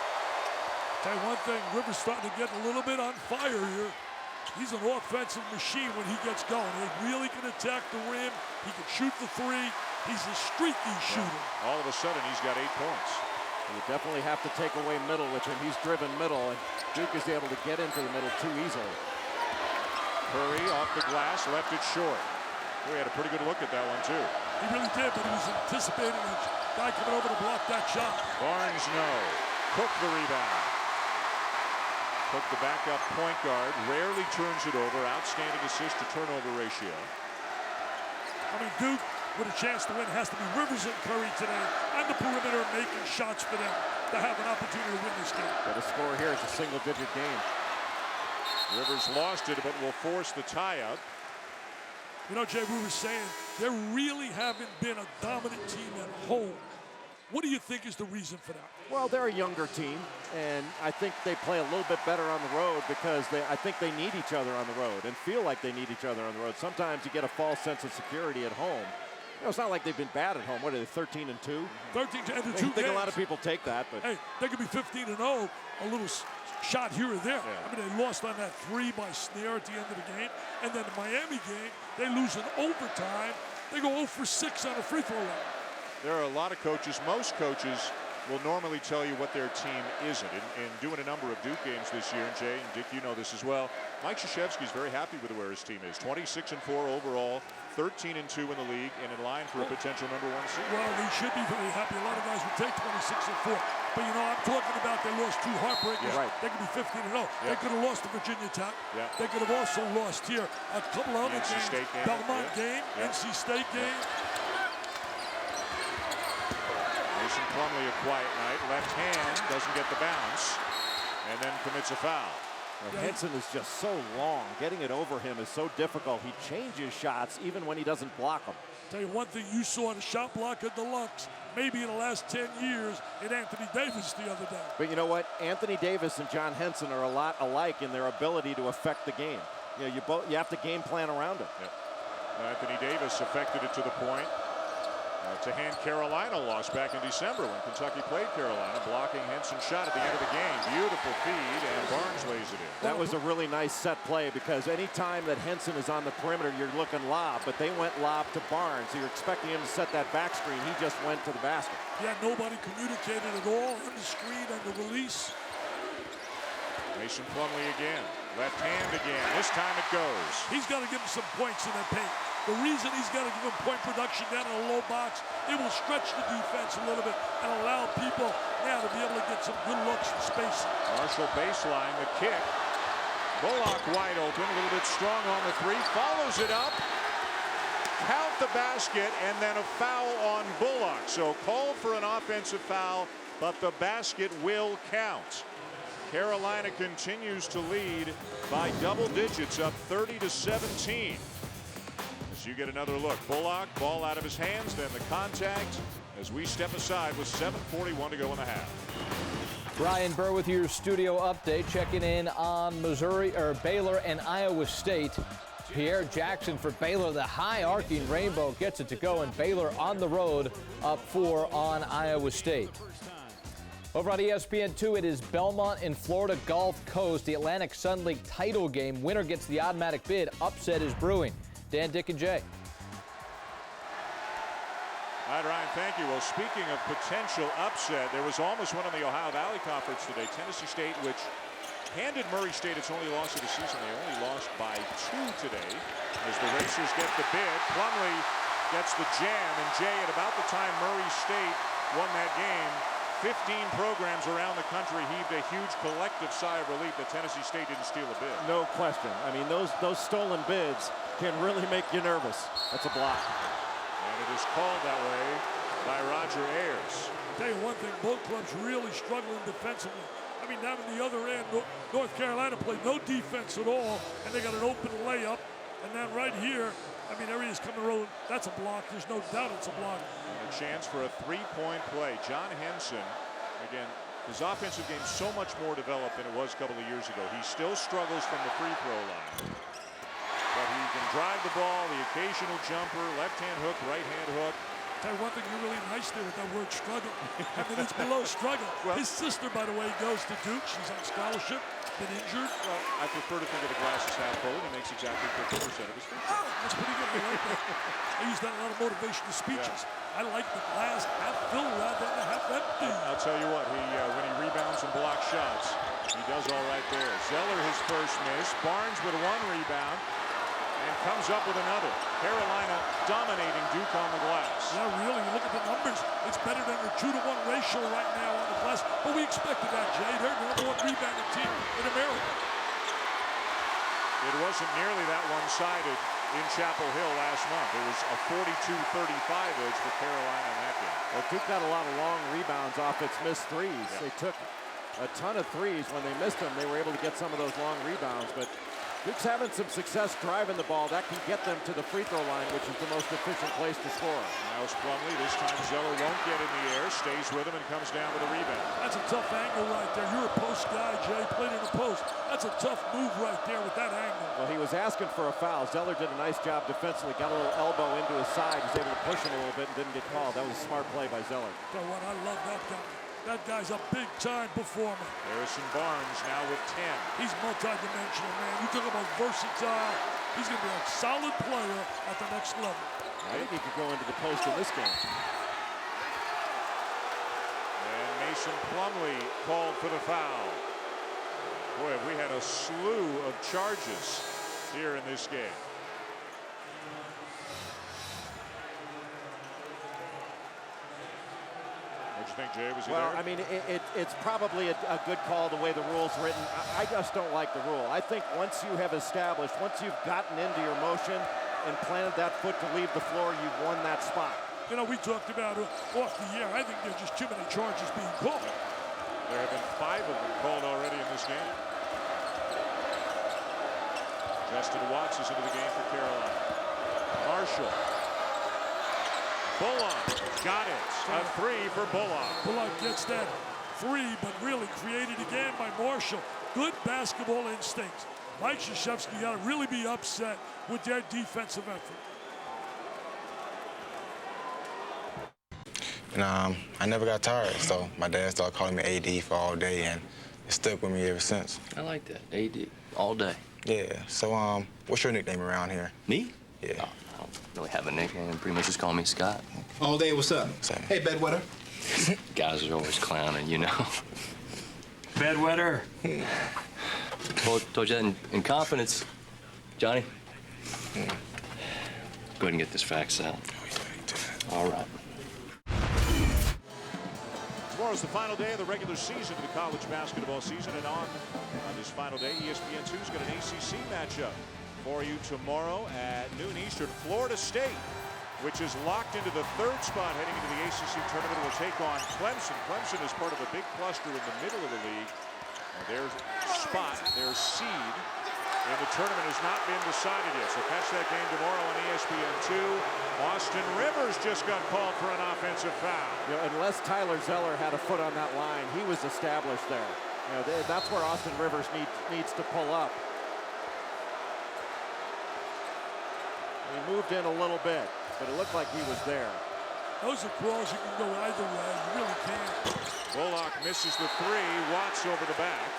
Speaker 8: Tell you one thing, Rivers starting to get a little bit on fire here. He's an offensive machine when he gets going. He really can attack the rim. He can shoot the 3. He's a streaky shooter.
Speaker 5: All of a sudden, he's got 8 points.
Speaker 9: You definitely have to take away middle with him. He's driven middle, and Duke is able to get into the middle too easily.
Speaker 5: Curry off the glass, left it short. We had a pretty good look at that one, too.
Speaker 8: He really did, but he was anticipating a guy coming over to block that shot.
Speaker 5: Barnes, no. Cook the rebound. Cook, the backup point guard, rarely turns it over. Outstanding assist to turnover ratio.
Speaker 8: I mean, Duke, with a chance to win, has to be Rivers and Curry today on the perimeter making shots for them to have an opportunity to win this game.
Speaker 9: But the score here is a single-digit game.
Speaker 5: Rivers lost it, but will force the tie-up.
Speaker 8: You know, Jay, we were saying there really haven't been a dominant team at home. What do you think is the reason for that?
Speaker 9: Well, they're a younger team, and I think they play a little bit better on the road because I think they need each other on the road and feel like they need each other on the road. Sometimes you get a false sense of security at home. You know, it's not like they've been bad at home. What are they, 13-2?
Speaker 8: 13-2.
Speaker 9: I think a lot of people take that, but
Speaker 8: hey, they could be 15-0, a little shot here or there. Yeah. I mean, they lost on that 3 by Snare at the end of the game, and then the Miami game, they lose in overtime. They go 0 for 6 on a free throw line.
Speaker 5: There are a lot of coaches, most coaches will normally tell you what their team isn't. In doing a number of Duke games this year, and Jay and Dick, you know this as well, Mike Krzyzewski is very happy with where his team is. 26-4 overall, 13-2 in the league, and in line for a potential #1 seed.
Speaker 8: Well, they should be very happy. A lot of guys would take 26-4. But, you know, I'm talking about they lost 2 heartbreakers.
Speaker 5: Yeah. Right.
Speaker 8: They could be 15-0.
Speaker 5: Yeah.
Speaker 8: They could have lost to Virginia Tech.
Speaker 5: Yeah.
Speaker 8: They could have also lost here a couple of other
Speaker 5: NC
Speaker 8: games.
Speaker 5: State game.
Speaker 8: Belmont
Speaker 5: Yeah.
Speaker 8: game,
Speaker 5: Yeah.
Speaker 8: NC State game.
Speaker 5: Mason Plumlee, a quiet night. Left hand doesn't get the bounce, and then commits a foul.
Speaker 9: Well, Henson is just so long. Getting it over him is so difficult. He changes shots even when he doesn't block them.
Speaker 8: Tell you one thing, you saw the shot blocker deluxe maybe in the last 10 years in Anthony Davis the other day.
Speaker 9: But you know what? Anthony Davis and John Henson are a lot alike in their ability to affect the game. You know, you have to game plan around it.
Speaker 5: Yep. Anthony Davis affected it to the point. To hand Carolina lost back in December when Kentucky played Carolina, blocking Henson's shot at the end of the game. Beautiful feed, and Barnes lays it in.
Speaker 9: That was a really nice set play because any time that Henson is on the perimeter, you're looking lob, but they went lob to Barnes. So you're expecting him to set that back screen. He just went to the basket.
Speaker 8: Yeah, nobody communicated at all on the screen and the release.
Speaker 5: Mason Plumlee again. Left hand again. This time it goes.
Speaker 8: He's got to give him some points in that paint. The reason he's got to give him point production down in a low box, it will stretch the defense a little bit and allow people now to be able to get some good looks and space.
Speaker 5: Marshall baseline, the kick. Bullock wide open, a little bit strong on the 3. Follows it up. Count the basket, and then a foul on Bullock. So called for an offensive foul, but the basket will count. Carolina continues to lead by double digits, up 30-17. As you get another look, Bullock, ball out of his hands, then the contact as we step aside with 7:41 to go in the half.
Speaker 19: Brian Burr with your studio update, checking in on Baylor and Iowa State. Pierre Jackson for Baylor, the high arcing rainbow gets it to go, and Baylor on the road up 4 on Iowa State. Over on ESPN2, it is Belmont and Florida Gulf Coast, the Atlantic Sun League title game. Winner gets the automatic bid. Upset is brewing. Dan, Dick, and Jay.
Speaker 5: All right, Ryan, thank you. Well, speaking of potential upset, there was almost one in the Ohio Valley Conference today. Tennessee State, which handed Murray State its only loss of the season. They only lost by 2 today. As the Racers get the bid, Plumlee gets the jam. And Jay, at about the time Murray State won that game, 15 programs around the country heaved a huge collective sigh of relief that Tennessee State didn't steal a bid.
Speaker 9: No question. I mean, those stolen bids can really make you nervous. That's a block.
Speaker 5: And it is called that way by Roger Ayers.
Speaker 8: Tell you one thing, both clubs really struggling defensively. I mean, down in the other end, North Carolina played no defense at all, and they got an open layup. And then right here, I mean, everybody's coming road. That's a block. There's no doubt it's a block.
Speaker 5: And a chance for a 3-point play. John Henson, again, his offensive game so much more developed than it was a couple of years ago. He still struggles from the free throw line. But he can drive the ball, the occasional jumper, left-hand hook, right-hand hook.
Speaker 8: Tell you one thing, you're really nice there with that word struggle. I mean, it's below struggle. Well, his sister, by the way, goes to Duke. She's on scholarship, been injured.
Speaker 5: Well, I prefer to think of the glass as half full, and he makes exactly 50% of his free throws.
Speaker 8: Oh, that's pretty good. I like that. I use that in a lot of motivational speeches. Yeah. I like the glass half full rather than half empty.
Speaker 5: I'll tell you what, when he rebounds and blocks shots, he does all right there. Zeller his first miss. Barnes with 1 rebound. And comes up with another. Carolina dominating Duke on the glass.
Speaker 8: Yeah, really, you look at the numbers. It's better than a 2-to-1 ratio right now on the glass. But we expected that, Jay. They're the number 1 rebounding team in America.
Speaker 5: It wasn't nearly that one-sided in Chapel Hill last month. It was a 42-35 edge for Carolina in that game.
Speaker 9: Well, Duke got a lot of long rebounds off its missed threes.
Speaker 5: Yeah.
Speaker 9: They took a ton of threes. When they missed them, they were able to get some of those long rebounds. But Duke's having some success driving the ball. That can get them to the free throw line, which is the most efficient place to score.
Speaker 5: Miles Plumlee, this time Zeller won't get in the air, stays with him and comes down with a rebound.
Speaker 8: That's a tough angle right there. You're a post guy, Jay, played in the post. That's a tough move right there with that angle.
Speaker 9: Well, he was asking for a foul. Zeller did a nice job defensively, got a little elbow into his side. He was able to push him a little bit and didn't get called. That was a smart play by Zeller.
Speaker 8: So what, I love that guy. That guy's a big-time performer.
Speaker 5: Harrison Barnes now with 10.
Speaker 8: He's multi-dimensional, man. You talk about versatile. He's going to be a solid player at the next level.
Speaker 9: I think he could go into the post in this game.
Speaker 5: And Mason Plumlee called for the foul. Boy, have we had a slew of charges here in this game. What'd you think, Jay? Was he
Speaker 9: Well,
Speaker 5: there?
Speaker 9: I mean, it's probably a good call the way the rule's written. I just don't like the rule. I think once you have established, once you've gotten into your motion and planted that foot to leave the floor, you've won that spot.
Speaker 8: You know, we talked about off the air. I think there's just too many charges being called.
Speaker 5: There have been 5 of them called already in this game. Justin Watts is into the game for Carolina. Marshall. Bullock got it. A 3 for Bullock.
Speaker 8: Bullock gets that 3, but really created again by Marshall. Good basketball instincts. Mike Krzyzewski got to really be upset with their defensive effort.
Speaker 20: And I never got tired, so my dad started calling me AD for all day, and it stuck with me ever since.
Speaker 21: I like that, AD, all day.
Speaker 20: Yeah, so what's your nickname around here?
Speaker 21: Me?
Speaker 20: Yeah.
Speaker 21: I don't really have a nickname. Pretty much just call me Scott.
Speaker 22: All day, what's up?
Speaker 20: Same.
Speaker 22: Hey, bedwetter.
Speaker 21: Guys are always clowning, you know. Bedwetter. Told you that in confidence, Johnny. Go ahead and get this fax out. All right.
Speaker 5: Tomorrow's the final day of the regular season of the college basketball season, and on this final day, ESPN2's got an ACC matchup for you tomorrow at noon Eastern. Florida State, which is locked into the 3rd spot heading into the ACC tournament, will take on Clemson. Clemson is part of a big cluster in the middle of the league. And their spot, their seed in the tournament has not been decided yet. So catch that game tomorrow on ESPN2. Austin Rivers just got called for an offensive foul.
Speaker 9: You know, unless Tyler Zeller had a foot on that line, he was established there. You know, that's where Austin Rivers needs to pull up. He moved in a little bit, but it looked like he was there.
Speaker 8: Those are calls you can go either way. You really can't.
Speaker 5: Bullock misses the 3. Watts over the back.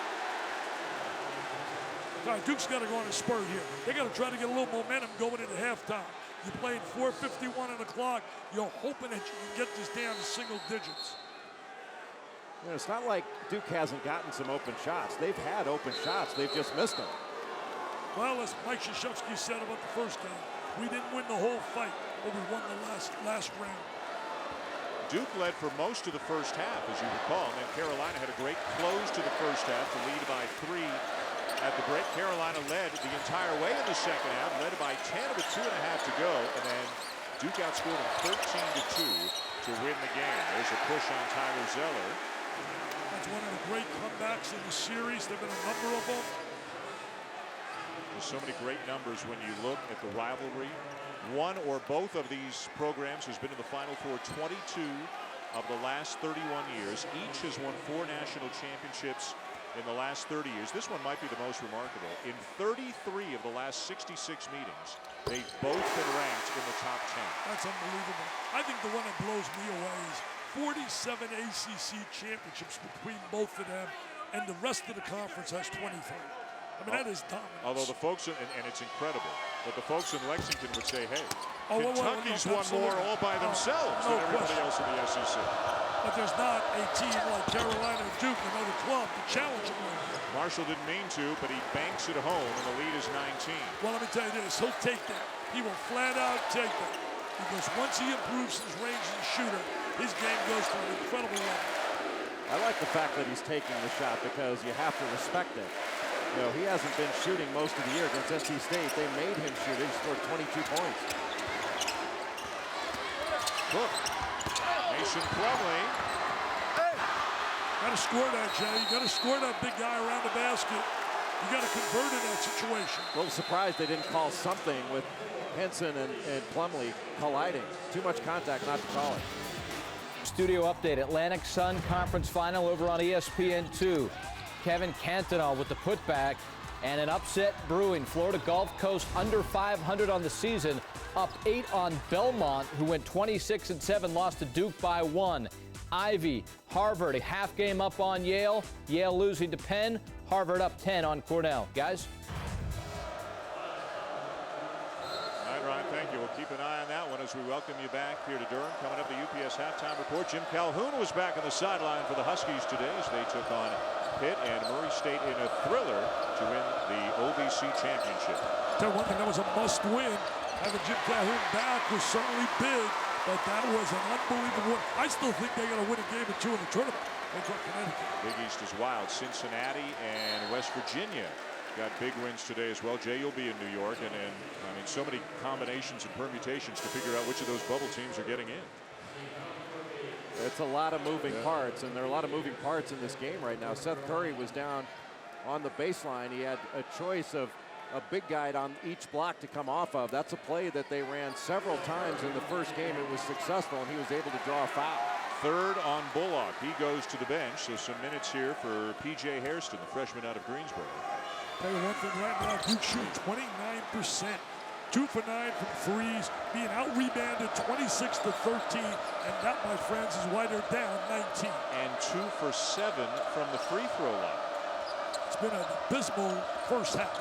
Speaker 8: All right, Duke's got to go on a spur here. They got to try to get a little momentum going into halftime. You're playing 4:51 on the clock. You're hoping that you can get this down to single digits.
Speaker 9: You know, it's not like Duke hasn't gotten some open shots. They've had open shots. They've just missed them.
Speaker 8: Well, as Mike Krzyzewski said about the first game, we didn't win the whole fight, but we won the last round.
Speaker 5: Duke led for most of the first half, as you recall, and then Carolina had a great close to the first half to lead by 3 at the break. Carolina led the entire way in the second half, led by 10 with 2.5 to go, and then Duke outscored them 13-2 to win the game. There's a push on Tyler Zeller.
Speaker 8: That's one of the great comebacks in the series. There have been a number of them.
Speaker 5: There's so many great numbers when you look at the rivalry. One or both of these programs has been in the Final Four 22 of the last 31 years. Each has won 4 national championships in the last 30 years. This one might be the most remarkable. In 33 of the last 66 meetings, they've both been ranked in the top 10.
Speaker 8: That's unbelievable. I think the one that blows me away is 47 ACC championships between both of them, and the rest of the conference has 23. I mean, that is dominant.
Speaker 5: Although the folks, and it's incredible, but the folks in Lexington would say, hey,
Speaker 8: well,
Speaker 5: Kentucky's
Speaker 8: no,
Speaker 5: won more all by themselves than everybody else in the SEC.
Speaker 8: But there's not a team like Carolina or Duke, another club, to challenge him.
Speaker 5: Marshall didn't mean to, but he banks it home, and the lead is 19.
Speaker 8: Well, let me tell you this. He'll take that. He will flat out take that. Because once he improves his range as a shooter, his game goes to an incredible level.
Speaker 9: I like the fact that he's taking the shot because you have to respect it. You know, he hasn't been shooting most of the year against NC State. They made him shoot. He scored 22 points.
Speaker 5: Look, Mason Plumlee.
Speaker 8: Got to score that, Jay. You got to score that big guy around the basket. You got to convert in that situation.
Speaker 9: A little surprised they didn't call something with Henson and Plumlee colliding. Too much contact not to call it.
Speaker 19: Studio update. Atlantic Sun Conference Final over on ESPN2. Kevin Cantona with the putback, and an upset brewing. Florida Gulf Coast under 500 on the season, up 8 on Belmont, who went 26-7, lost to Duke by 1. Ivy, Harvard, a half game up on Yale. Yale losing to Penn. Harvard up 10 on Cornell. Guys?
Speaker 5: All right, Ryan, thank you. We'll keep an eye on that one as we welcome you back here to Durham. Coming up, the UPS halftime report. Jim Calhoun was back on the sideline for the Huskies today as they took on Pitt and Murray State in a thriller to win the OVC championship.
Speaker 8: Tell you one thing, that was a must-win. Having Jim Calhoun back was certainly big, but that was an unbelievable one. I still think they're going to win a game or two in the tournament against Connecticut.
Speaker 5: Big East is wild. Cincinnati and West Virginia got big wins today as well. Jay, you'll be in New York, and I mean, so many combinations and permutations to figure out which of those bubble teams are getting in.
Speaker 9: It's a lot of moving parts, and there are a lot of moving parts in this game right now. Seth Curry was down on the baseline. He had a choice of a big guy on each block to come off of. That's a play that they ran several times in the first game. It was successful, and he was able to draw a foul.
Speaker 5: Third on Bullock. He goes to the bench, so some minutes here for P.J. Hairston, the freshman out of Greensboro.
Speaker 8: Tell you one thing right now, Duke shooting 29%. 2 for 9 from threes, being out-rebounded 26-13, and that, my friends, is why they're down 19.
Speaker 5: And 2 for 7 from the free throw line.
Speaker 8: It's been an abysmal first half.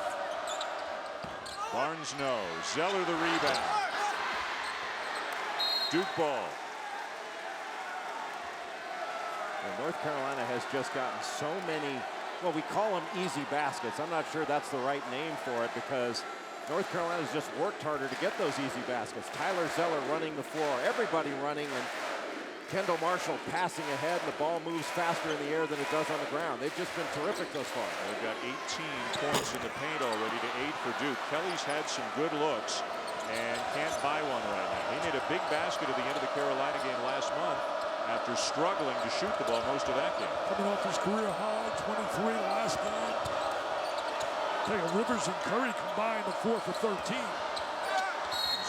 Speaker 5: Barnes no. Zeller the rebound. Duke ball.
Speaker 9: Well, North Carolina has just gotten so many, well, we call them easy baskets. I'm not sure that's the right name for it because North Carolina's just worked harder to get those easy baskets. Tyler Zeller running the floor, everybody running, and Kendall Marshall passing ahead, and the ball moves faster in the air than it does on the ground. They've just been terrific thus far.
Speaker 5: They've got 18 points in the paint already to 8 for Duke. Kelly's had some good looks and can't buy one right now. He made a big basket at the end of the Carolina game last month after struggling to shoot the ball most of that game.
Speaker 8: Coming off his career high, 23 last game. Rivers and Curry combined to 4 for 13.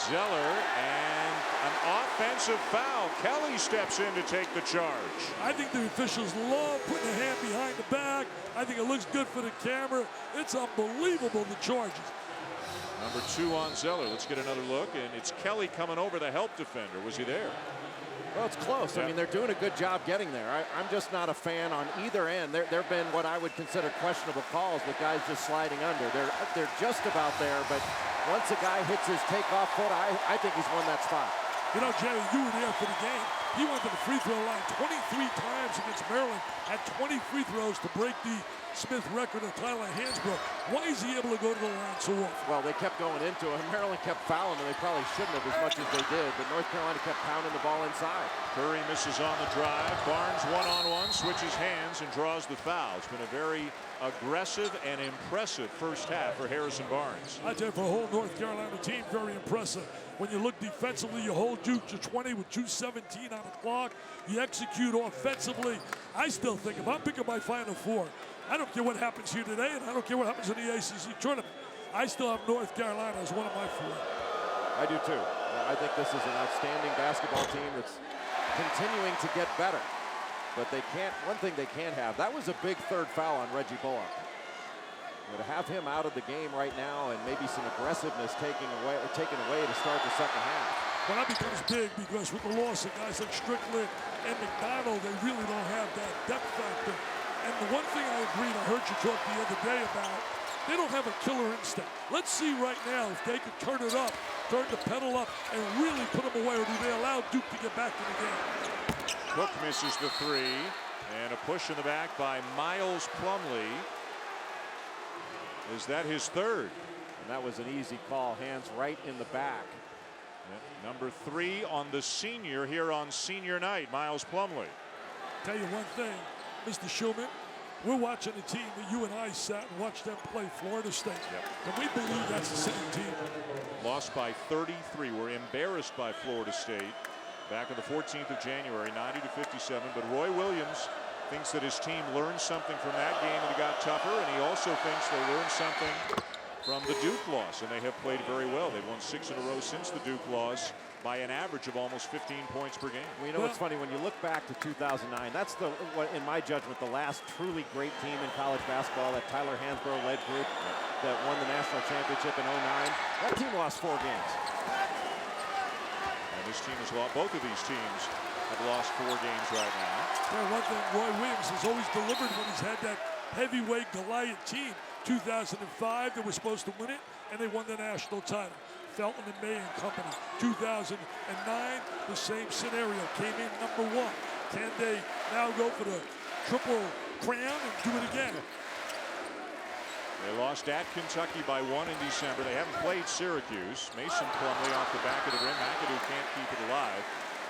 Speaker 5: Zeller and an offensive foul. Kelly steps in to take the charge.
Speaker 8: I think the officials love putting a hand behind the back. I think it looks good for the camera. It's unbelievable, the charges.
Speaker 5: Number 2 on Zeller. Let's get another look, and it's Kelly coming over the help defender. Was he there?
Speaker 9: Well, it's close. I mean, they're doing a good job getting there. I'm just not a fan on either end. There have been what I would consider questionable calls with guys just sliding under. They're just about there, but once a guy hits his takeoff foot, I think he's won that spot.
Speaker 8: You know, Jerry, you were there for the game. He went to the free throw line 23 times against Maryland, had 20 free throws to break the Smith record of Tyler Hansbrough. Why is he able to go to the line so often?
Speaker 9: Well, they kept going into it. Maryland kept fouling, and they probably shouldn't have as much as they did, but North Carolina kept pounding the ball inside.
Speaker 5: Curry misses on the drive. Barnes one-on-one, switches hands, and draws the foul. It's been a very aggressive and impressive first half for Harrison Barnes.
Speaker 8: I tell you, for a whole North Carolina team, very impressive. When you look defensively, you hold Duke to 20 with 2:17 on the clock. You execute offensively. I still think if I'm picking my Final Four, I don't care what happens here today, and I don't care what happens in the ACC tournament. I still have North Carolina as one of my 4.
Speaker 9: I do too. I think this is an outstanding basketball team that's continuing to get better. But they can't, one thing they can't have, that was a big third foul on Reggie Bullock. To have him out of the game right now and maybe some aggressiveness taken away to start the second half.
Speaker 8: Well, that becomes big because with the loss of guys like Strickland and McDonald, they really don't have that depth factor. And the one thing I agreed, I heard you talk the other day about, they don't have a killer instinct. Let's see right now if they can turn it up, turn the pedal up, and really put them away, or do they allow Duke to get back in the game?
Speaker 5: Cook misses the 3, and a push in the back by Miles Plumlee. Is that his 3rd?
Speaker 9: And that was an easy call, hands right in the back.
Speaker 5: Yep. Number 3 on the senior here on senior night, Miles Plumlee.
Speaker 8: Tell you one thing, Mr. Schulman, we're watching a team that you and I sat and watched them play, Florida State.
Speaker 5: Yep.
Speaker 8: And we believe that's the same team.
Speaker 5: Lost by 33. We're embarrassed by Florida State back on the 14th of January, 90-57. But Roy Williams thinks that his team learned something from that game and it got tougher, and he also thinks they learned something from the Duke loss, and they have played very well. They've won 6 in a row since the Duke loss by an average of almost 15 points per game.
Speaker 9: Well, you know what's funny? When you look back to 2009, that's in my judgment, the last truly great team in college basketball, that Tyler Hansbrough-led group that won the national championship in 09. That team lost 4 games.
Speaker 5: And this team has lost, both of these teams have lost 4 games right now.
Speaker 8: Yeah, one thing Roy Williams has always delivered when he's had that heavyweight Goliath team. 2005, they were supposed to win it, and they won the national title. Felton and May and company. 2009, the same scenario. Came in number 1. Can they now go for the triple crown and do it again?
Speaker 5: They lost at Kentucky by 1 in December. They haven't played Syracuse. Mason Plumlee off the back of the rim. McAdoo can't keep it alive.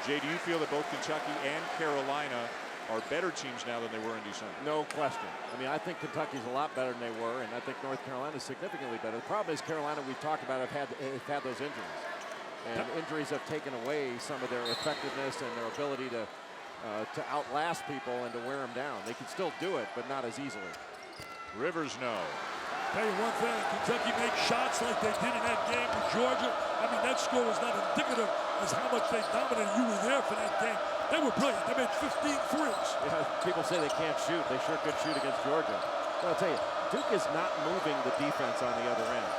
Speaker 5: Jay, do you feel that both Kentucky and Carolina are better teams now than they were in December?
Speaker 9: No question. I mean, I think Kentucky's a lot better than they were, and I think North Carolina's significantly better. The problem is Carolina, we've talked about, have had those injuries. And injuries have taken away some of their effectiveness and their ability to outlast people and to wear them down. They can still do it, but not as easily.
Speaker 5: Rivers, no.
Speaker 8: Tell you one thing, Kentucky made shots like they did in that game with Georgia. I mean, that score was not indicative as how much they dominated. You were there for that game. They were brilliant. They made 15 threes.
Speaker 9: Yeah, people say they can't shoot. They sure could shoot against Georgia. But I'll tell you, Duke is not moving the defense on the other end.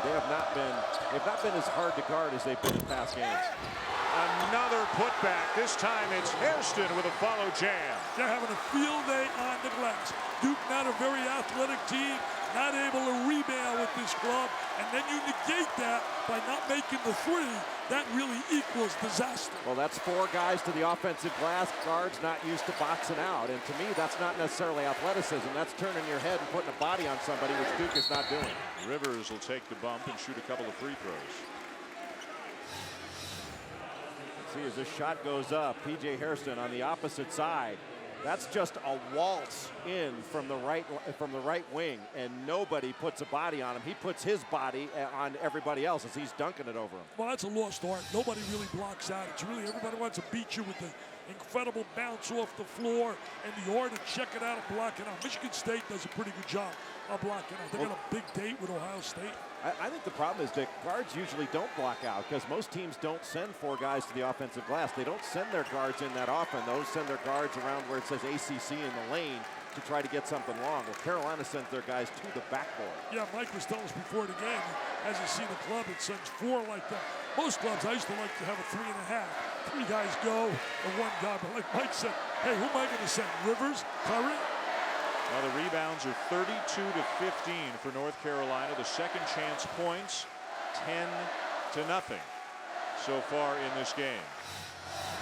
Speaker 9: They've not been as hard to guard as they've been in past games.
Speaker 5: Another putback. This time it's Hairston with a follow jam.
Speaker 8: They're having a field day on the glass. Duke, not a very athletic team, not able to rebound with this club, and then you negate that by not making the three. That really equals disaster.
Speaker 9: Well, that's 4 guys to the offensive glass, guards not used to boxing out. And to me, that's not necessarily athleticism. That's turning your head and putting a body on somebody, which Duke is not doing.
Speaker 5: Rivers will take the bump and shoot a couple of free throws.
Speaker 9: See, as this shot goes up, P.J. Hairston on the opposite side. That's just a waltz in from the right wing, and nobody puts a body on him. He puts his body on everybody else as he's dunking it over him.
Speaker 8: Well, that's a lost art. Nobody really blocks out. It's really everybody wants to beat you with the incredible bounce off the floor and the art of checking out and blocking out. Michigan State does a pretty good job of blocking out. They got a big date with Ohio State.
Speaker 9: I think the problem is that guards usually don't block out because most teams don't send 4 guys to the offensive glass. They don't send their guards in that often. Those send their guards around where it says ACC in the lane to try to get something long. Well, Carolina sends their guys to the backboard.
Speaker 8: Yeah, Mike was telling us before the game, he hasn't seen a club that sends 4 like that. Most clubs, I used to like to have a 3.5. 3 guys go and 1 guy. But like Mike said, hey, who am I going to send? Rivers? Curry?
Speaker 5: Now the rebounds are 32 to 15 for North Carolina. The second chance points, 10-0 so far in this game.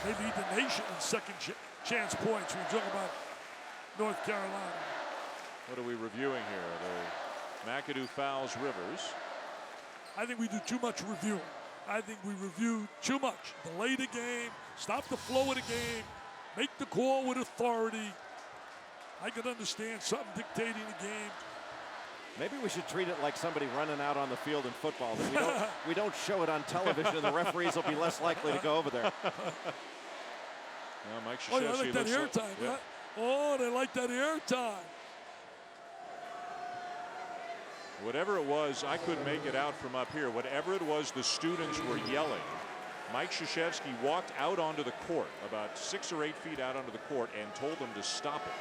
Speaker 8: They lead the nation in second chance points when you talk about North Carolina.
Speaker 5: What are we reviewing here? The McAdoo fouls Rivers.
Speaker 8: I think we do too much reviewing. I think we review too much. Delay the game, stop the flow of the game, make the call with authority. I could understand something dictating the game.
Speaker 9: Maybe we should treat it like somebody running out on the field in football. That we don't show it on television, and the referees will be less likely to go over there.
Speaker 5: Mike
Speaker 8: Krzyzewski, they like that air time,
Speaker 5: yeah.
Speaker 8: Huh? Oh, they like that air time.
Speaker 5: Whatever it was, I couldn't make it out from up here. Whatever it was, the students were yelling. Mike Krzyzewski walked out onto the court, about 6 or 8 feet out onto the court, and told them to stop it.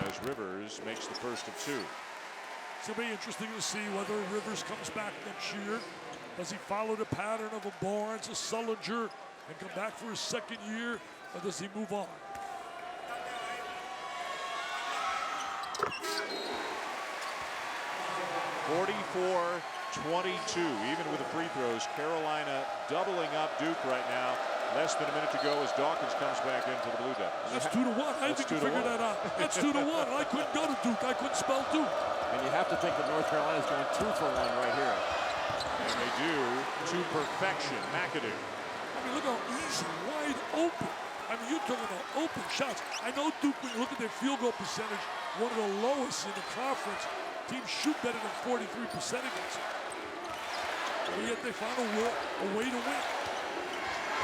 Speaker 5: As Rivers makes the first of 2.
Speaker 8: It's going to be interesting to see whether Rivers comes back next year. Does he follow the pattern of a Barnes, a Sullinger, and come back for his second year, or does he move on?
Speaker 5: (44-22), even with the free throws. Carolina doubling up Duke right now. Less than a minute to go as Dawkins comes back into the Blue Devils.
Speaker 8: That's 2-1. I think you figured that out. That's 2-1. I couldn't go to Duke. I couldn't spell Duke.
Speaker 9: And you have to think that North Carolina's going 2 for 1 right here.
Speaker 5: And they do to perfection. McAdoo.
Speaker 8: I mean, look how easy, wide open. I mean, you're talking about open shots. I know Duke, when you look at their field goal percentage, one of the lowest in the conference. Teams shoot better than 43% against them. But yet they found a way to win.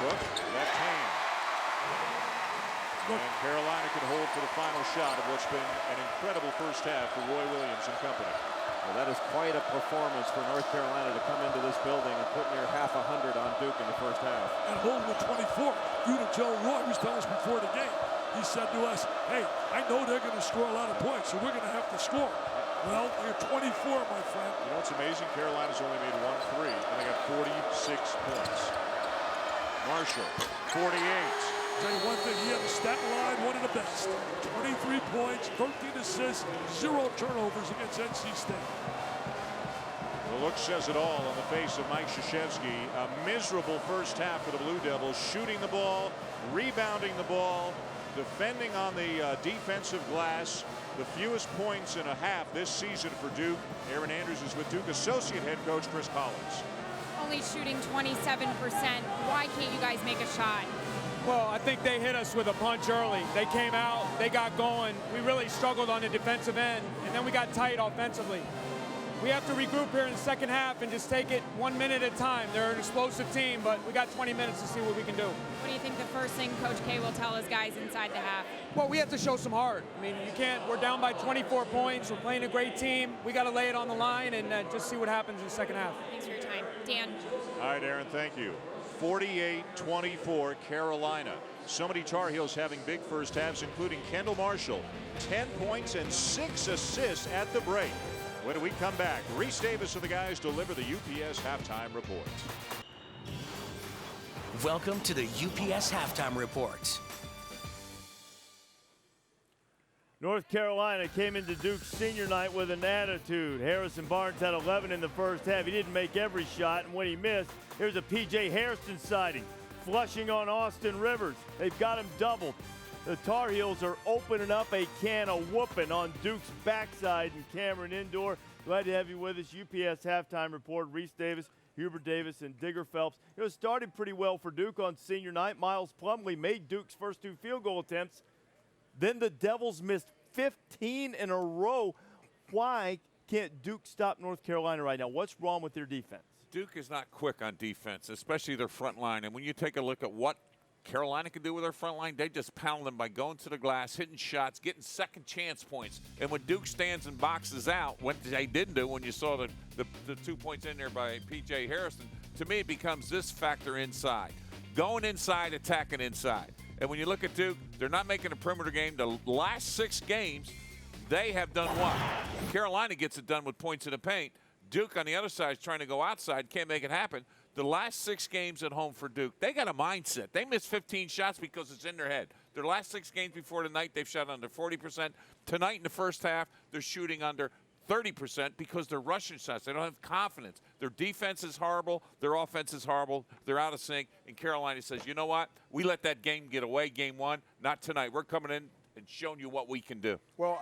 Speaker 5: Cook, left hand. And Carolina could hold for the final shot of what's been an incredible first half for Roy Williams and company.
Speaker 9: Well, that is quite a performance for North Carolina to come into this building and put near half 100 on Duke in the first half.
Speaker 8: And holding the 24. You to Joe Roy was telling us before the game. He said to us, hey, I know they're going to score a lot of points, so we're going to have to score. Well, they're 24, my friend.
Speaker 5: You know what's amazing? Carolina's only made 1 3, and they got 46 points. Marshall, 48.
Speaker 8: Tell you one thing, he had a stat line, one of the best. 23 points, 13 assists, 0 turnovers against NC State.
Speaker 5: The look says it all on the face of Mike Krzyzewski. A miserable first half for the Blue Devils, shooting the ball, rebounding the ball, defending on the defensive glass. The fewest points in a half this season for Duke. Aaron Andrews is with Duke associate head coach Chris Collins.
Speaker 16: only shooting 27%. Why can't you guys make a shot?
Speaker 1: Well, I think they hit us with a punch early. They came out, they got going. We really struggled on the defensive end, and then we got tight offensively. We have to regroup here in the second half and just take it 1 minute at a time. They're an explosive team, but we got 20 minutes to see what we can do.
Speaker 16: What do you think the first thing Coach K will tell his guys inside the half?
Speaker 1: Well, we have to show some heart. I mean, you can't, we're down by 24 points. We're playing a great team. We got to lay it on the line and just see what happens in the second half.
Speaker 16: Thanks for your time. Dan.
Speaker 5: All right, Aaron, thank you. 48-24 Carolina. So many Tar Heels having big first halves, including Kendall Marshall, 10 points and 6 assists at the break. When we come back, Reese Davis and the guys deliver the UPS halftime report.
Speaker 17: Welcome to the UPS halftime report.
Speaker 2: North Carolina came into Duke's senior night with an attitude. Harrison Barnes had 11 in the first half. He didn't make every shot, and when he missed, here's a P.J. Hairston sighting. Flushing on Austin Rivers. They've got him doubled. The Tar Heels are opening up a can of whooping on Duke's backside in Cameron Indoor. Glad to have you with us. UPS halftime report. Reese Davis, Hubert Davis, and Digger Phelps. It started pretty well for Duke on senior night. Miles Plumlee made Duke's first 2 field goal attempts. Then the Devils missed 15 in a row. Why can't Duke stop North Carolina right now? What's wrong with their defense?
Speaker 3: Duke is not quick on defense, especially their front line. And when you take a look at what Carolina can do with their front line, they just pound them by going to the glass, hitting shots, getting second chance points. And when Duke stands and boxes out, what they didn't do when you saw the 2 points in there by P.J. Harrison, to me it becomes this factor inside. Going inside, attacking inside. And when you look at Duke, they're not making a perimeter game. The last 6 games, they have done what? Carolina gets it done with points in the paint. Duke on the other side is trying to go outside, can't make it happen. The last 6 games at home for Duke, they got a mindset. They missed 15 shots because it's in their head. Their last 6 games before tonight, they've shot under 40%. Tonight in the first half, they're shooting under 30% because they're rushing shots. They don't have confidence. Their defense is horrible. Their offense is horrible. They're out of sync. And Carolina says, you know what? We let that game get away, game 1. Not tonight. We're coming in and showing you what we can do.
Speaker 4: Well,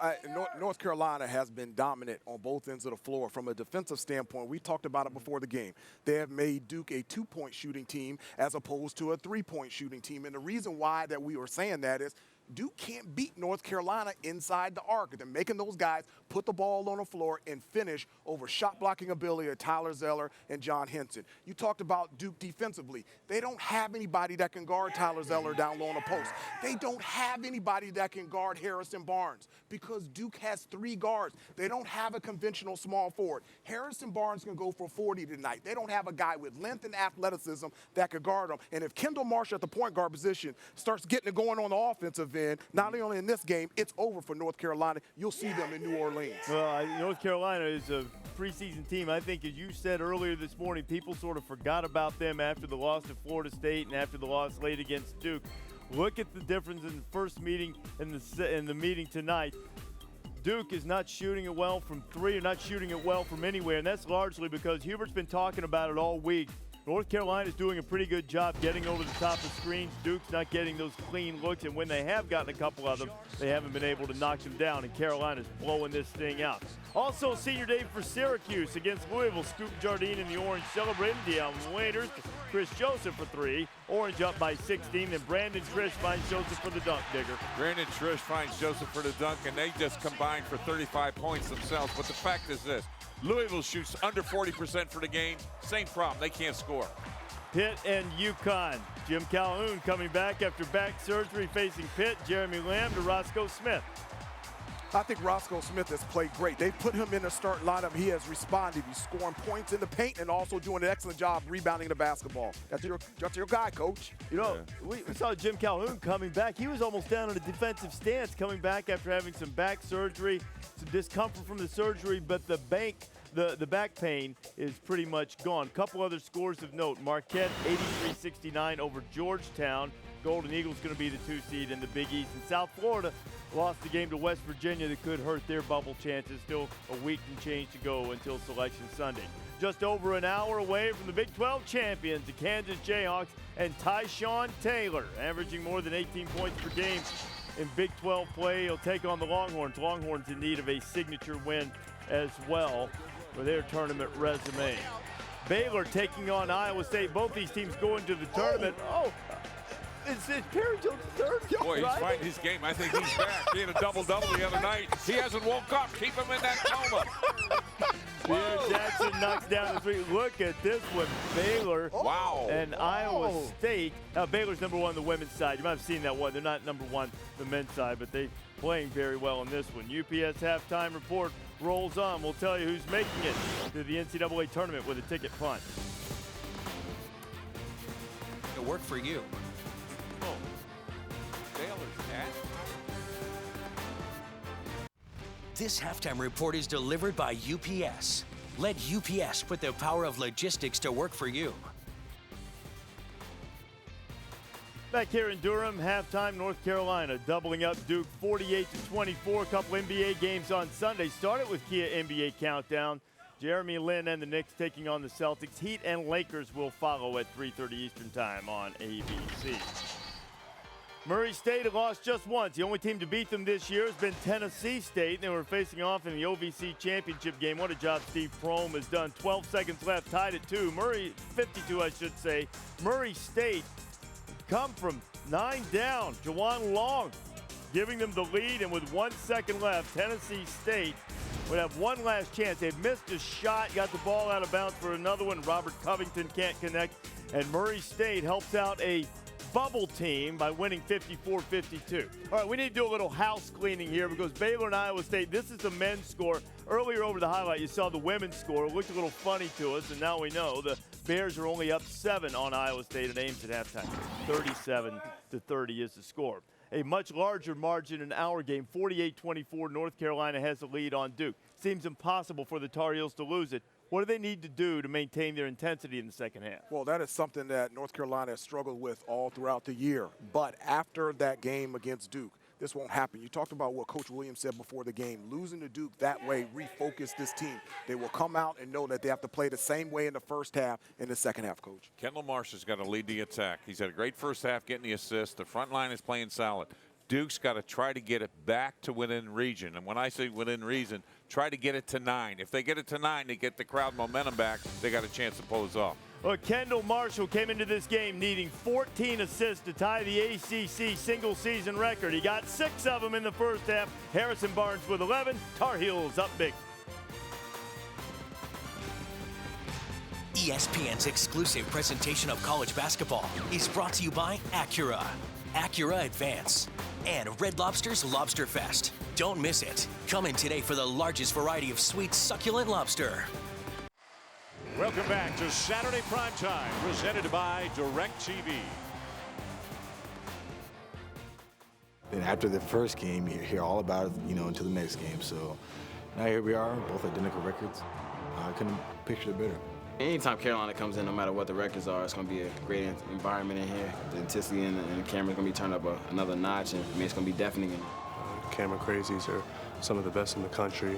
Speaker 4: North Carolina has been dominant on both ends of the floor. From a defensive standpoint, we talked about it before the game. They have made Duke a 2-point shooting team as opposed to a 3-point shooting team. And the reason why that we were saying that is Duke can't beat North Carolina inside the arc. They're making those guys put the ball on the floor and finish over shot blocking ability of Tyler Zeller and John Henson. You talked about Duke defensively. They don't have anybody that can guard Tyler Zeller down low on the post. They don't have anybody that can guard Harrison Barnes because Duke has 3 guards. They don't have a conventional small forward. Harrison Barnes can go for 40 tonight. They don't have a guy with length and athleticism that could guard him. And if Kendall Marshall at the point guard position starts getting it going on the offensive end, not only in this game, it's over for North Carolina. You'll see them in New Orleans.
Speaker 2: Well, North Carolina is a preseason team. I think, as you said earlier this morning, people sort of forgot about them after the loss to Florida State and after the loss late against Duke. Look at the difference in the first meeting and the meeting tonight. Duke is not shooting it well from 3 or not shooting it well from anywhere, and that's largely because Hubert's been talking about it all week. North Carolina is doing a pretty good job getting over the top of screens. Duke's not getting those clean looks, and when they have gotten a couple of them, they haven't been able to knock them down, and Carolina's blowing this thing out. Also, senior day for Syracuse against Louisville. Scoop Jardine in the orange celebrating. Deion Waiters, Chris Joseph for 3. Orange up by 16, and Brandon Trish finds Joseph for the dunk, Digger.
Speaker 3: Brandon Trish finds Joseph for the dunk, and they just combined for 35 points themselves. But the fact is this. Louisville shoots under 40% for the game. Same problem. They can't score.
Speaker 2: Pitt and UConn. Jim Calhoun coming back after back surgery facing Pitt. Jeremy Lamb to Roscoe Smith.
Speaker 4: I think Roscoe Smith has played great. They put him in the start lineup. He has responded. He's scoring points in the paint and also doing an excellent job rebounding the basketball. That's your guy, Coach.
Speaker 2: You know, we saw Jim Calhoun coming back. He was almost down in a defensive stance coming back after having some back surgery, some discomfort from the surgery, but the back pain is pretty much gone. Couple other scores of note. Marquette 83-69 over Georgetown. Golden Eagles going to be the 2 seed in the Big East. And South Florida lost the game to West Virginia that could hurt their bubble chances. Still a week and change to go until Selection Sunday. Just over an hour away from the Big 12 champions, the Kansas Jayhawks and Tyshawn Taylor, averaging more than 18 points per game in Big 12 play. He'll take on the Longhorns. Longhorns in need of a signature win as well for their tournament resume. Baylor taking on Iowa State. Both these teams going to the tournament. Oh, it's Perry Jones' third.
Speaker 3: Boy, he's finding his game. I think he's back. He had a double-double the other night. He hasn't woke up. Keep him in that coma.
Speaker 2: Pierre Jackson knocks down the three. Look at this one. Baylor and Iowa State. Baylor's number one on the women's side. You might have seen that one. They're not number one the men's side, but they're playing very well in this one. UPS halftime report rolls on. We'll tell you who's making it to the NCAA tournament with a ticket punt.
Speaker 17: To work for you.
Speaker 3: Oh, Baylor's at.
Speaker 17: This halftime report is delivered by UPS. Let UPS put the power of logistics to work for you.
Speaker 2: Back here in Durham, halftime, North Carolina doubling up Duke 48-24. A couple NBA games on Sunday. Started with Kia NBA Countdown. Jeremy Lin and the Knicks taking on the Celtics. Heat and Lakers will follow at 3:30 Eastern Time on ABC. Murray State have lost just once. The only team to beat them this year has been Tennessee State. They were facing off in the OVC championship game. What a job Steve Prohm has done. 12 seconds left, tied at 2. 52, I should say. Murray State come from 9 down. Jawan Long giving them the lead, and with 1 second left, Tennessee State would have one last chance. They missed a shot, got the ball out of bounds for another one. Robert Covington can't connect, and Murray State helps out a bubble team by winning 54-52. All right, we need to do a little house cleaning here because Baylor and Iowa State, this is the men's score. Earlier over the highlight, you saw the women's score. It looked a little funny to us, and now we know the Bears are only up 7 on Iowa State at Ames at halftime. 37-30 is the score. A much larger margin in our game, 48-24. North Carolina has the lead on Duke. Seems impossible for the Tar Heels to lose it. What do they need to do to maintain their intensity in the second half?
Speaker 4: Well, that is something that North Carolina has struggled with all throughout the year. But after that game against Duke, this won't happen. You talked about what Coach Williams said before the game. Losing to Duke that way refocused this team. They will come out and know that they have to play the same way in the first half in the second half, Coach.
Speaker 3: Kendall Marsh has got to lead the attack. He's had a great first half getting the assist. The front line is playing solid. Duke's got to try to get it back to within region. And when I say within reason, try to get it to 9. If they get it to 9, they get the crowd momentum back. They got a chance to pose off.
Speaker 2: Well, Kendall Marshall came into this game needing 14 assists to tie the ACC single-season record. He got 6 of them in the first half. Harrison Barnes with 11. Tar Heels up big.
Speaker 17: ESPN's exclusive presentation of college basketball is brought to you by Acura, Acura Advance, and Red Lobster's Lobster Fest. Don't miss it. Come in today for the largest variety of sweet, succulent lobster.
Speaker 5: Welcome back to Saturday Primetime, presented by DirecTV.
Speaker 6: And after the first game, you hear all about it, until the next game. So now here we are, both identical records. I couldn't picture it better.
Speaker 22: Anytime Carolina comes in, no matter what the records are, it's going to be a great environment in here. The intensity and the camera's going to be turned up another notch, and it's going to be deafening.
Speaker 23: Camera crazies are some of the best in the country.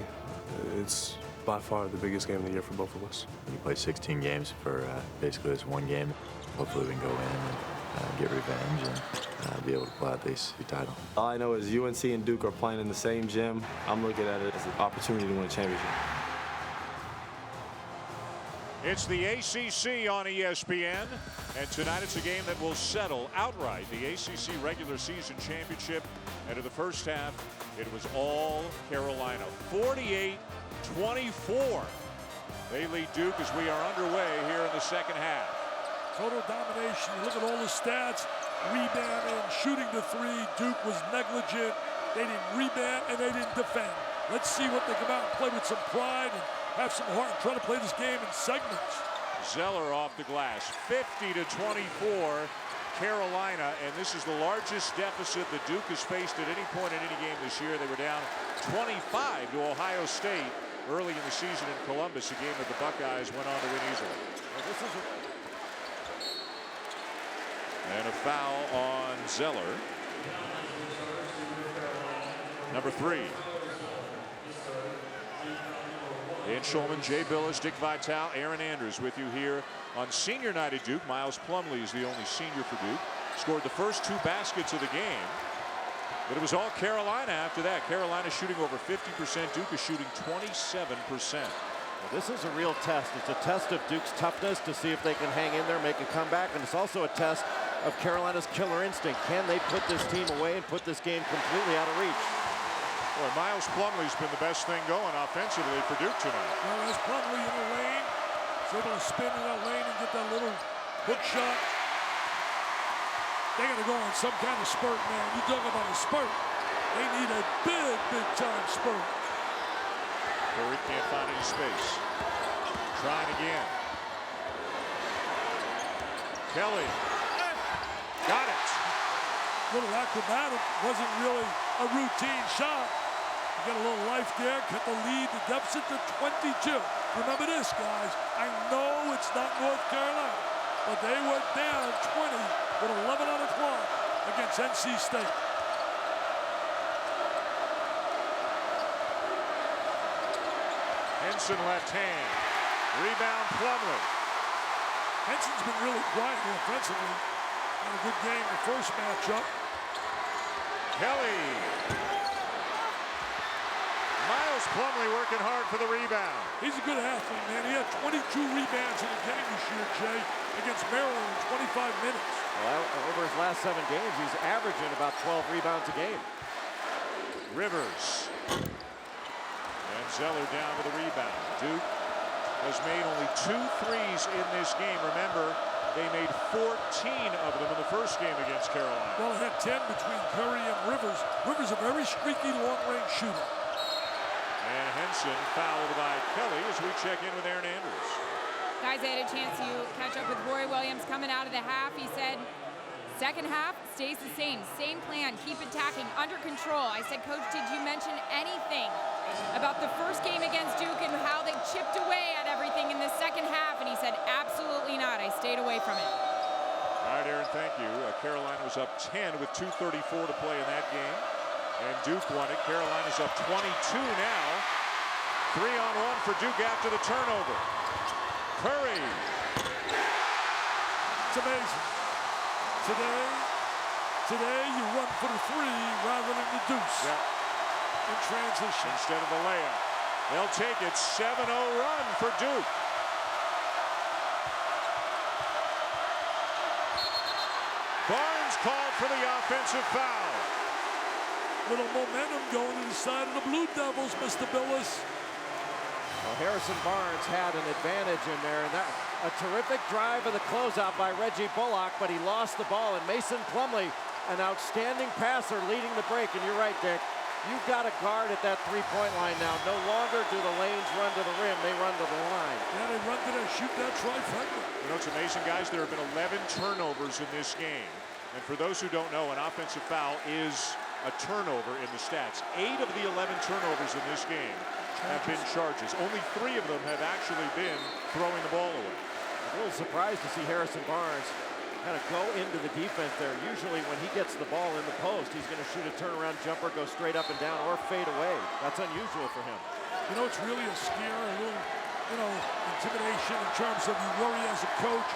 Speaker 23: It's by far the biggest game of the year for both of us.
Speaker 24: We play 16 games for basically this one game. Hopefully we can go in and get revenge and be able to pull out the ACC title.
Speaker 6: All I know is UNC and Duke are playing in the same gym. I'm looking at it as an opportunity to win a championship.
Speaker 5: It's the ACC on ESPN, and tonight it's a game that will settle outright the ACC regular season championship. And in the first half, it was all Carolina, 48-24. They lead Duke as we are underway here in the second half.
Speaker 8: Total domination. You look at all the stats, rebounding, shooting the 3. Duke was negligent. They didn't rebound and they didn't defend. Let's see what they come out and play with some pride and have some heart and try to play this game in segments.
Speaker 5: Zeller off the glass, 50-24. Carolina, and this is the largest deficit that Duke has faced at any point in any game this year. They were down 25 to Ohio State early in the season in Columbus, a game that the Buckeyes went on to win easily. And a foul on Zeller. Number 3. Dan Schulman, Jay Billis, Dick Vitale, Aaron Andrews with you here on senior night at Duke. Miles Plumlee is the only senior for Duke. Scored the first 2 baskets of the game. But it was all Carolina after that. Carolina shooting over 50%. Duke is shooting 27%. Well,
Speaker 9: This is a real test. It's a test of Duke's toughness to see if they can hang in there, make a comeback, and it's also a test of Carolina's killer instinct. Can they put this team away and put this game completely out of reach?
Speaker 5: Boy, Miles Plumlee's been the best thing going offensively for Duke tonight.
Speaker 8: Well, there's Plumlee in the lane. He's able to spin in that lane and get that little hook shot. They got to go on some kind of spurt, man. You talk about a spurt. They need a big, big time spurt.
Speaker 5: Curry can't find any space. Trying again. Kelly. Got it.
Speaker 8: Little acrobatic. Wasn't really a routine shot. You got a little life there. Cut the lead, the deficit to 22. Remember this, guys. I know it's not North Carolina, but they were down 20 with 11 on the clock against NC State.
Speaker 5: Henson left hand. Rebound Plumlee.
Speaker 8: Henson's been really quiet offensively. Had a good game the first matchup.
Speaker 5: Kelly. Miles Plumlee working hard for the rebound.
Speaker 8: He's a good athlete, man. He had 22 rebounds in the game this year, Jay, against Maryland in 25 minutes.
Speaker 9: Well, over his last 7 games, he's averaging about 12 rebounds a game.
Speaker 5: Rivers. And Zeller down to the rebound. Duke has made only 2 threes in this game. Remember, they made 14 of them in the first game against Carolina.
Speaker 8: Well, it had 10 between Curry and Rivers. Rivers a very streaky long-range shooter.
Speaker 5: And Henson fouled by Kelly as we check in with Aaron Andrews.
Speaker 16: Guys, I had a chance to catch up with Roy Williams coming out of the half. He said, second half stays the same. Same plan, keep attacking, under control. I said, Coach, did you mention anything about the first game against Duke and how they chipped away at everything in the second half? And he said, absolutely not. I stayed away from it.
Speaker 5: All right, Aaron, thank you. Carolina was up 10 with 2:34 to play in that game. And Duke won it. Carolina's up 22 now. 3-on-1 for Duke after the turnover. Curry.
Speaker 8: It's amazing. Today you run for the 3 rather than the deuce.
Speaker 5: Yeah.
Speaker 8: In transition.
Speaker 5: Instead of the layup. They'll take it. 7-0 run for Duke. Barnes called for the offensive foul.
Speaker 8: Little momentum going to the side of the Blue Devils, Mr. Billis.
Speaker 9: Well, Harrison Barnes had an advantage in there, and that a terrific drive of the closeout by Reggie Bullock, but he lost the ball, and Mason Plumlee, an outstanding passer leading the break. And you're right, Dick. You've got a guard at that three-point line now. No longer do the lanes run to the rim, they run to the line.
Speaker 8: Yeah, they run to that, shoot that trifecta.
Speaker 5: You know, it's amazing, guys. There have been 11 turnovers in this game. And for those who don't know, an offensive foul is a turnover in the stats. 8 of the 11 turnovers in this game have been charges. Only 3 of them have actually been throwing the ball away.
Speaker 9: A little surprised to see Harrison Barnes kind of go into the defense there. Usually when he gets the ball in the post, he's going to shoot a turnaround jumper, go straight up and down, or fade away. That's unusual for him.
Speaker 8: You know, it's really a scare, a little, you know, intimidation in terms of you worry as a coach.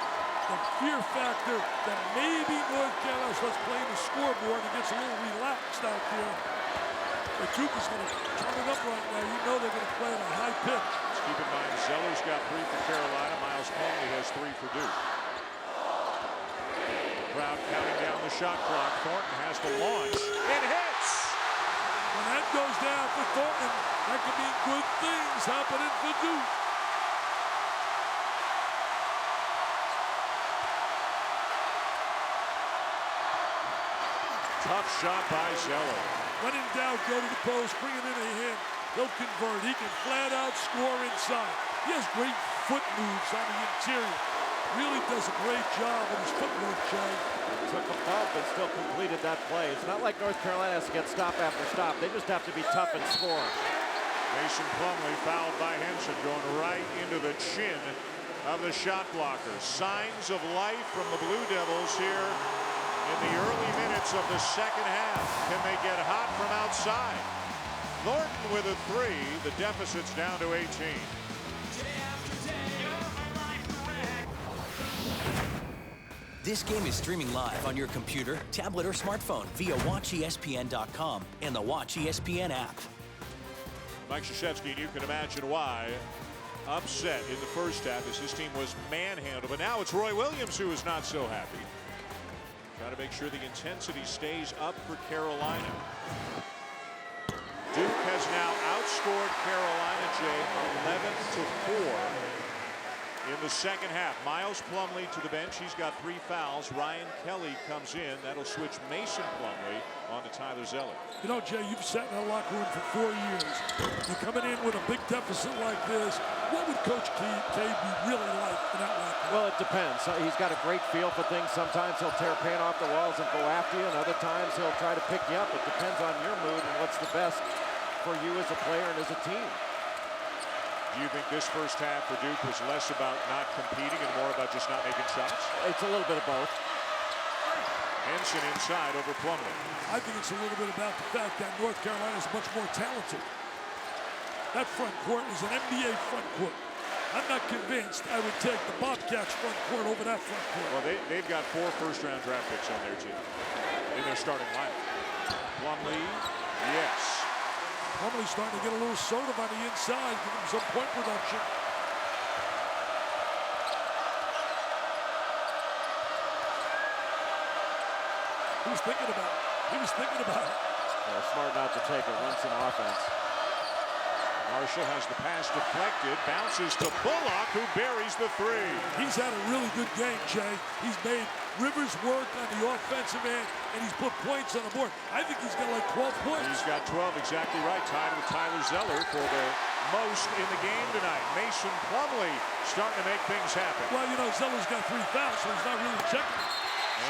Speaker 8: The fear factor that maybe North Carolina starts playing the scoreboard and gets a little relaxed out there. But Duke is going to turn it up right now. You know they're going to play at a high pitch.
Speaker 5: Let's keep in mind, Zeller's got 3 for Carolina. Miles Plumlee has 3 for Duke. Crowd counting down the shot clock. Thornton has to launch. It hits!
Speaker 8: When that goes down for Thornton, that could mean good things happening for Duke.
Speaker 5: Tough shot by Zeller.
Speaker 8: When in doubt, go to the post, bring it in a hand. He'll convert. He can flat out score inside. He has great foot moves on the interior. Really does a great job with his footwork, Jay.
Speaker 9: He took a bump and still completed that play. It's not like North Carolina has to get stop after stop. They just have to be tough and score.
Speaker 5: Mason Plumlee fouled by Henson, going right into the chin of the shot blocker. Signs of life from the Blue Devils here in the early minutes of the second half. Can they get hot from outside? Thornton with a 3. The deficit's down to 18.
Speaker 17: This game is streaming live on your computer, tablet, or smartphone via WatchESPN.com and the Watch ESPN app.
Speaker 5: Mike Krzyzewski, and you can imagine why upset in the first half as his team was manhandled. But now it's Roy Williams who is not so happy. Trying to make sure the intensity stays up for Carolina. Duke has now outscored Carolina, Jay, 11-4 in the second half. Miles Plumlee to the bench. He's got 3 fouls. Ryan Kelly comes in. That'll switch Mason Plumlee on to Tyler Zeller.
Speaker 8: You know, Jay, you've sat in that locker room for 4 years. You're coming in with a big deficit like this. What would Coach K be really like in that locker room?
Speaker 9: Well, it depends. He's got a great feel for things. Sometimes he'll tear paint off the walls and go after you, and other times he'll try to pick you up. It depends on your mood and what's the best for you as a player and as a team.
Speaker 5: Do you think this first half for Duke was less about not competing and more about just not making shots?
Speaker 9: It's a little bit of both.
Speaker 5: Henson inside over Plumlee.
Speaker 8: I think it's a little bit about the fact that North Carolina is much more talented. That front court is an NBA front court. I'm not convinced I would take the Bobcats front court over that front court.
Speaker 5: Well, they've got 4 first-round draft picks on their team in their starting lineup. Plumlee, yes.
Speaker 8: Plumlee's starting to get a little assertive on the inside, give him some point production. He was thinking about it. He was thinking about it.
Speaker 9: Yeah, smart not to take it. Run some offense.
Speaker 5: Marshall has the pass deflected, bounces to Bullock, who buries the 3.
Speaker 8: He's had a really good game, Jay. He's made Rivers work on the offensive end, and he's put points on the board. I think he's got like 12 points.
Speaker 5: He's got 12, exactly right, tied with Tyler Zeller for the most in the game tonight. Mason Plumlee starting to make things happen.
Speaker 8: Well, you know, Zeller's got 3 fouls, so he's not really checking.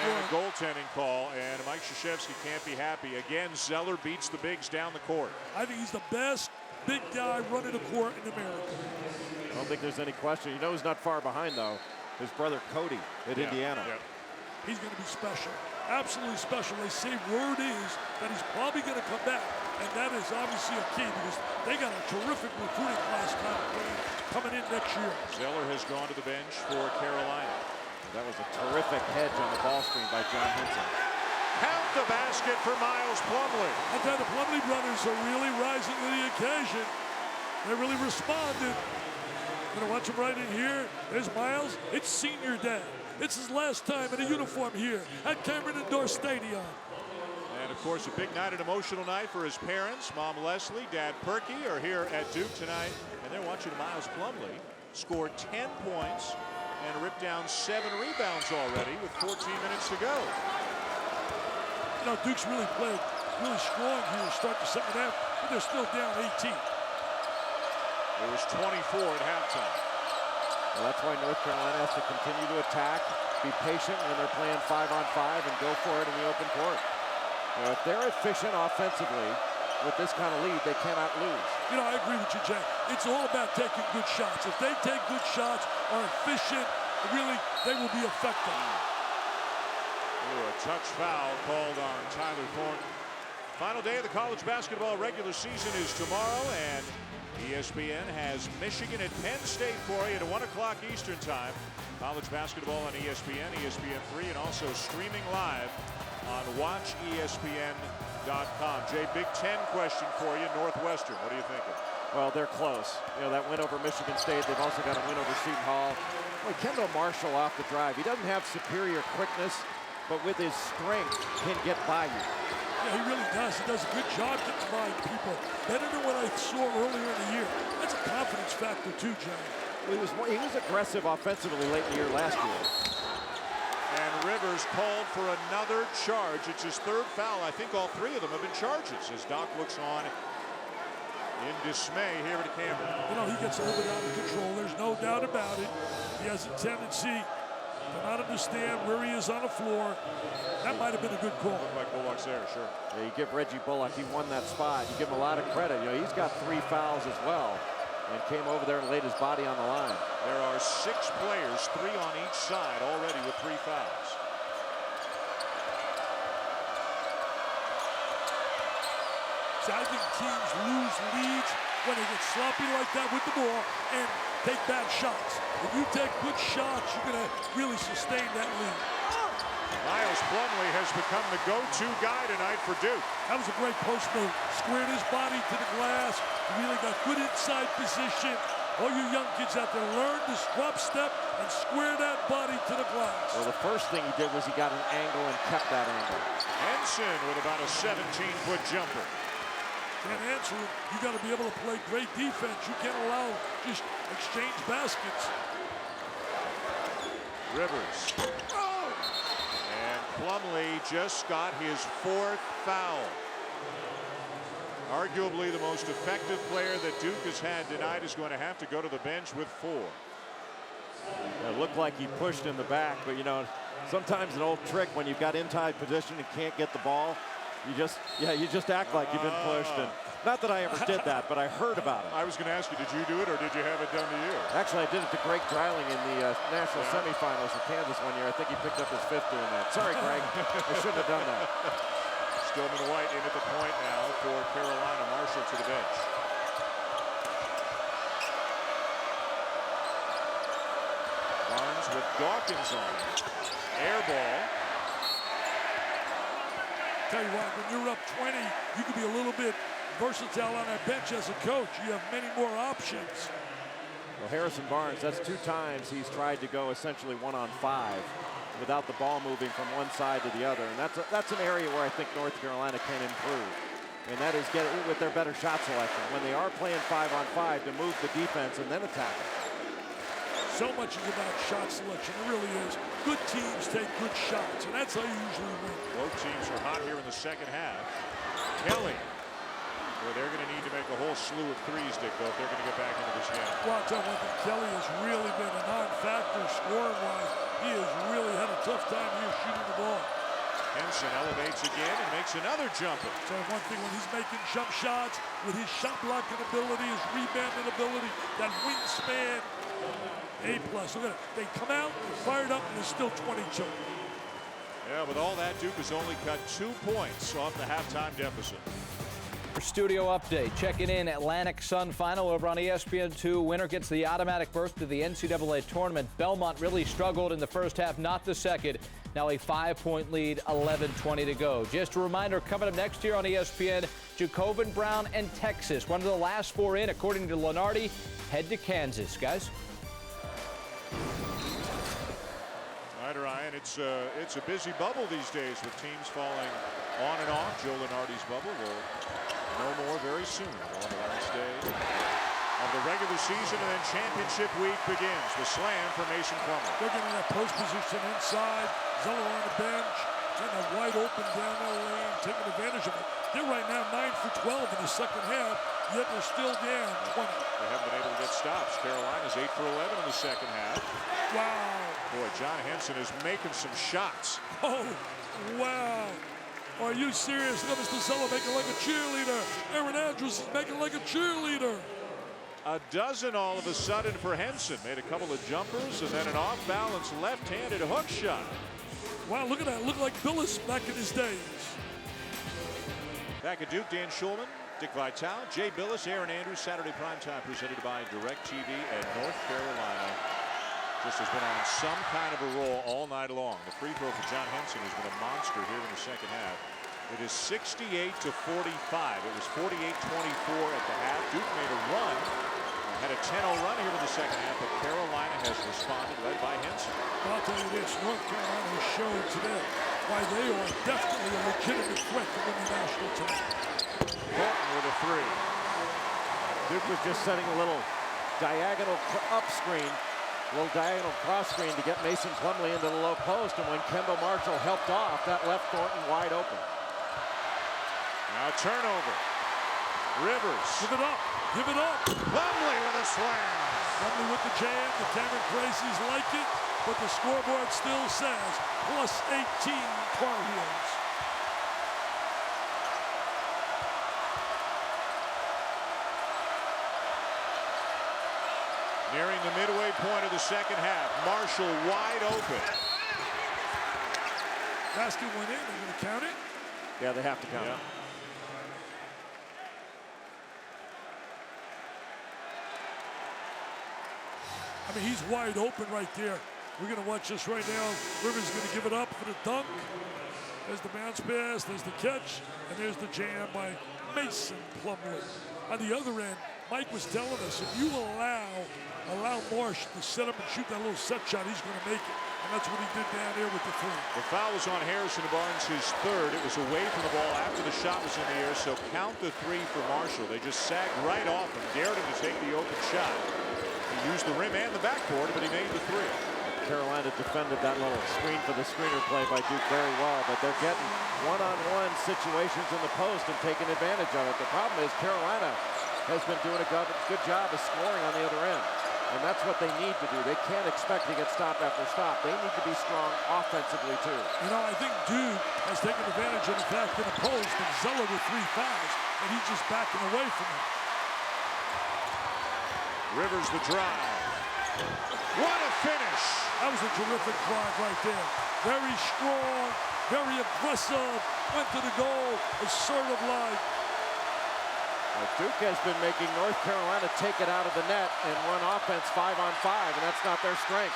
Speaker 5: And a goaltending call, and Mike Krzyzewski can't be happy. Again, Zeller beats the bigs down the court.
Speaker 8: I think he's the best big guy running the court in America.
Speaker 9: I don't think there's any question. You know who's not far behind, though? His brother Cody at Indiana.
Speaker 5: Yeah.
Speaker 8: He's going to be special. Absolutely special. They say word is that he's probably going to come back, and that is obviously a key because they got a terrific recruiting class coming in next year.
Speaker 5: Zeller has gone to the bench for Carolina.
Speaker 9: That was a terrific hedge on the ball screen by John Henson.
Speaker 5: Count the basket for Miles Plumlee.
Speaker 8: I tell you, the Plumlee brothers are really rising to the occasion. They really responded. Gonna watch them right in here. There's Miles. It's senior day. It's his last time in a uniform here at Cameron Indoor Stadium.
Speaker 5: And of course, a big night, an emotional night for his parents. Mom Leslie, Dad Perky are here at Duke tonight, and they're watching Miles Plumlee score 10 points and rip down 7 rebounds already with 14 minutes to go.
Speaker 8: You know, Duke's really played really strong here to start the second half, but they're still down 18.
Speaker 5: It was 24 at halftime.
Speaker 9: Well, that's why North Carolina has to continue to attack, be patient when they're playing 5-on-5, and go for it in the open court. You know, if they're efficient offensively with this kind of lead, they cannot lose.
Speaker 8: You know, I agree with you, Jay. It's all about taking good shots. If they take good shots, are efficient, really, they will be effective.
Speaker 5: Ooh, a touch foul called on Tyler Thornton. Final day of the college basketball regular season is tomorrow, and ESPN has Michigan at Penn State for you at 1 o'clock Eastern time. College basketball on ESPN, ESPN3, and also streaming live on WatchESPN.com. Jay, Big Ten question for you, Northwestern. What are you thinking?
Speaker 9: Well, they're close. You know, that win over Michigan State. They've also got a win over Seton Hall. Boy, Kendall Marshall off the drive. He doesn't have superior quickness, but with his strength, can get by you.
Speaker 8: Yeah, he really does. He does a good job getting by people. Better than what I saw earlier in the year. That's a confidence factor too, Jay.
Speaker 9: Well, he was aggressive offensively late in the year last year.
Speaker 5: And Rivers called for another charge. It's his 3rd foul. I think all 3 of them have been charges as Doc looks on in dismay here at Cameron.
Speaker 8: You know, he gets a little bit out of control. There's no doubt about it. He has a tendency to not understand where he is on the floor. That might have been a good call.
Speaker 5: Looked like Bullock's there, sure.
Speaker 9: Yeah, you give Reggie Bullock, he won that spot. You give him a lot of credit. You know, he's got 3 fouls as well, and came over there and laid his body on the line.
Speaker 5: There are 6 players, 3 on each side already with 3 fouls.
Speaker 8: So I think teams lose leads when they get sloppy like that with the ball and take bad shots. If you take good shots, you're going to really sustain that lead.
Speaker 5: Miles Plumlee has become the go-to guy tonight for Duke.
Speaker 8: That was a great post move. Squared his body to the glass. He really got good inside position. All you young kids out there, learn to drop step and square that body to the glass.
Speaker 9: Well, the first thing he did was he got an angle and kept that angle.
Speaker 5: Henson with about a 17-foot jumper.
Speaker 8: Can't answer it. You got to be able to play great defense. You can't allow just exchange baskets.
Speaker 5: Rivers. Oh! And Plumlee just got his 4th foul. Arguably the most effective player that Duke has had tonight is going to have to go to the bench with 4.
Speaker 9: It looked like he pushed in the back, but you know, sometimes an old trick when you've got in-tight position and can't get the ball, you just act like you've been pushed. And not that I ever did that, but I heard about it.
Speaker 5: I was going to ask you, did you do it or did you have it done to you?
Speaker 9: Actually, I did it to Greg Dreiling in the national semifinals for Kansas one year. I think he picked up his 5th doing that. Sorry, Greg. I shouldn't have done that.
Speaker 5: Stillman White in at the point now for Carolina. Marshall to the bench. Barnes with Dawkins on. Air ball.
Speaker 8: Tell you what, when you're up 20, you can be a little bit versatile on that bench as a coach. You have many more options.
Speaker 9: Well, Harrison Barnes, that's 2 times he's tried to go essentially 1-on-5 without the ball moving from one side to the other. And that's an area where I think North Carolina can improve. And that is get it with their better shot selection. When they are playing 5-on-5 to move the defense and then attack it.
Speaker 8: So much is about shot selection. It really is. Good teams take good shots, and that's how you usually win.
Speaker 5: Both teams are hot here in the second half. Kelly. Well, they're going to need to make a whole slew of threes, Dick, though, if they're going to get back into this game.
Speaker 8: Well, I'll tell you one thing, Kelly has really been a non-factor scoring-wise. He has really had a tough time here shooting the ball.
Speaker 5: Henson elevates again and makes another jumper.
Speaker 8: So one thing, when he's making jump shots, with his shot blocking ability, his rebounding ability, that wingspan, A+. Look at it. They come out, they're fired up, and they're still 22.
Speaker 5: Yeah, with all that, Duke has only cut 2 points off the halftime deficit.
Speaker 19: Studio update. Checking in Atlantic Sun final over on ESPN2. Winner gets the automatic berth to the NCAA tournament. Belmont really struggled in the first half, not the second. Now a 5-point lead, 11:20 to go. Just a reminder, coming up next year on ESPN, Jacobin Brown and Texas. One of the last 4 in, according to Lenardi, head to Kansas. Guys?
Speaker 5: All right, Ryan, it's a busy bubble these days with teams falling on and off. Joe Lenardi's bubble will know more very soon on the last day of the regular season, and then championship week begins. The slam for Mason Plumlee.
Speaker 8: They're getting that post position inside. Zeller on the bench, getting it wide open down the lane, taking advantage of it. They're right now 9 for 12 in the second half, yet they're still down 20.
Speaker 5: They haven't been able to get stops. Carolina's 8 for 11 in the second half.
Speaker 8: Wow.
Speaker 5: Boy, John Henson is making some shots.
Speaker 8: Oh, wow. Are you serious? Look at Mr. Zeller making like a cheerleader. Aaron Andrews is making like a cheerleader.
Speaker 5: A dozen all of a sudden for Henson. Made a couple of jumpers and then an off-balance left-handed hook shot.
Speaker 8: Wow, look at that. Look like Billis back in his days.
Speaker 5: Back at Duke, Dan Schulman, Dick Vitale, Jay Billis, Aaron Andrews. Saturday primetime presented by DirecTV, and North Carolina just has been on some kind of a roll all night long. The free throw for John Henson has been a monster here in the second half. It is 68 to 45. It was 48-24 at the half. Duke made a run, had a 10-0 run here in the second half, but Carolina has responded, led by Henson.
Speaker 8: Well, I'll tell you this, North Carolina has shown today why they are definitely a legitimate threat to win the national title.
Speaker 5: Bolton with a 3.
Speaker 9: Duke was just setting a little diagonal up screen, a little diagonal cross screen to get Mason Plumlee into the low post, and when Kemba Marshall helped off, that left Thornton wide open.
Speaker 5: Now turnover. Rivers.
Speaker 8: Give it up. Give it up.
Speaker 5: Plumlee with a slam.
Speaker 8: Plumlee with the jam. The Cameron Crazies like it, but the scoreboard still says plus 18 Tar Heels.
Speaker 5: Nearing the midway point of the second half. Marshall wide open.
Speaker 8: Basket went in. They're going to count it?
Speaker 9: Yeah, they have to count it.
Speaker 8: I mean, he's wide open right there. We're going to watch this right now. Rivers going to give it up for the dunk. There's the bounce pass, there's the catch, and there's the jam by Mason Plumlee. On the other end, Mike was telling us, if you allow Marsh to set up and shoot that little set shot, he's going to make it. And that's what he did down there with the three.
Speaker 5: The foul was on Harrison Barnes, his third. It was away from the ball after the shot was in the air, so count the three for Marshall. They just sagged right off him, dared him to take the open shot. He used the rim and the backboard, but he made the three.
Speaker 9: Carolina defended that little screen for the screener play by Duke very well, but they're getting one-on-one situations in the post and taking advantage of it. The problem is Carolina has been doing a good job of scoring on the other end. And that's what they need to do. They can't expect to get stop after stop. They need to be strong offensively, too.
Speaker 8: You know, I think Duke has taken advantage of the fact that opposed and Zeller with 3 fouls, and he's just backing away from it.
Speaker 5: Rivers the drive. What a finish!
Speaker 8: That was a terrific drive right there. Very strong, very aggressive, went to the goal, assertive like.
Speaker 9: Duke has been making North Carolina take it out of the net and run offense 5-on-5, and that's not their strength.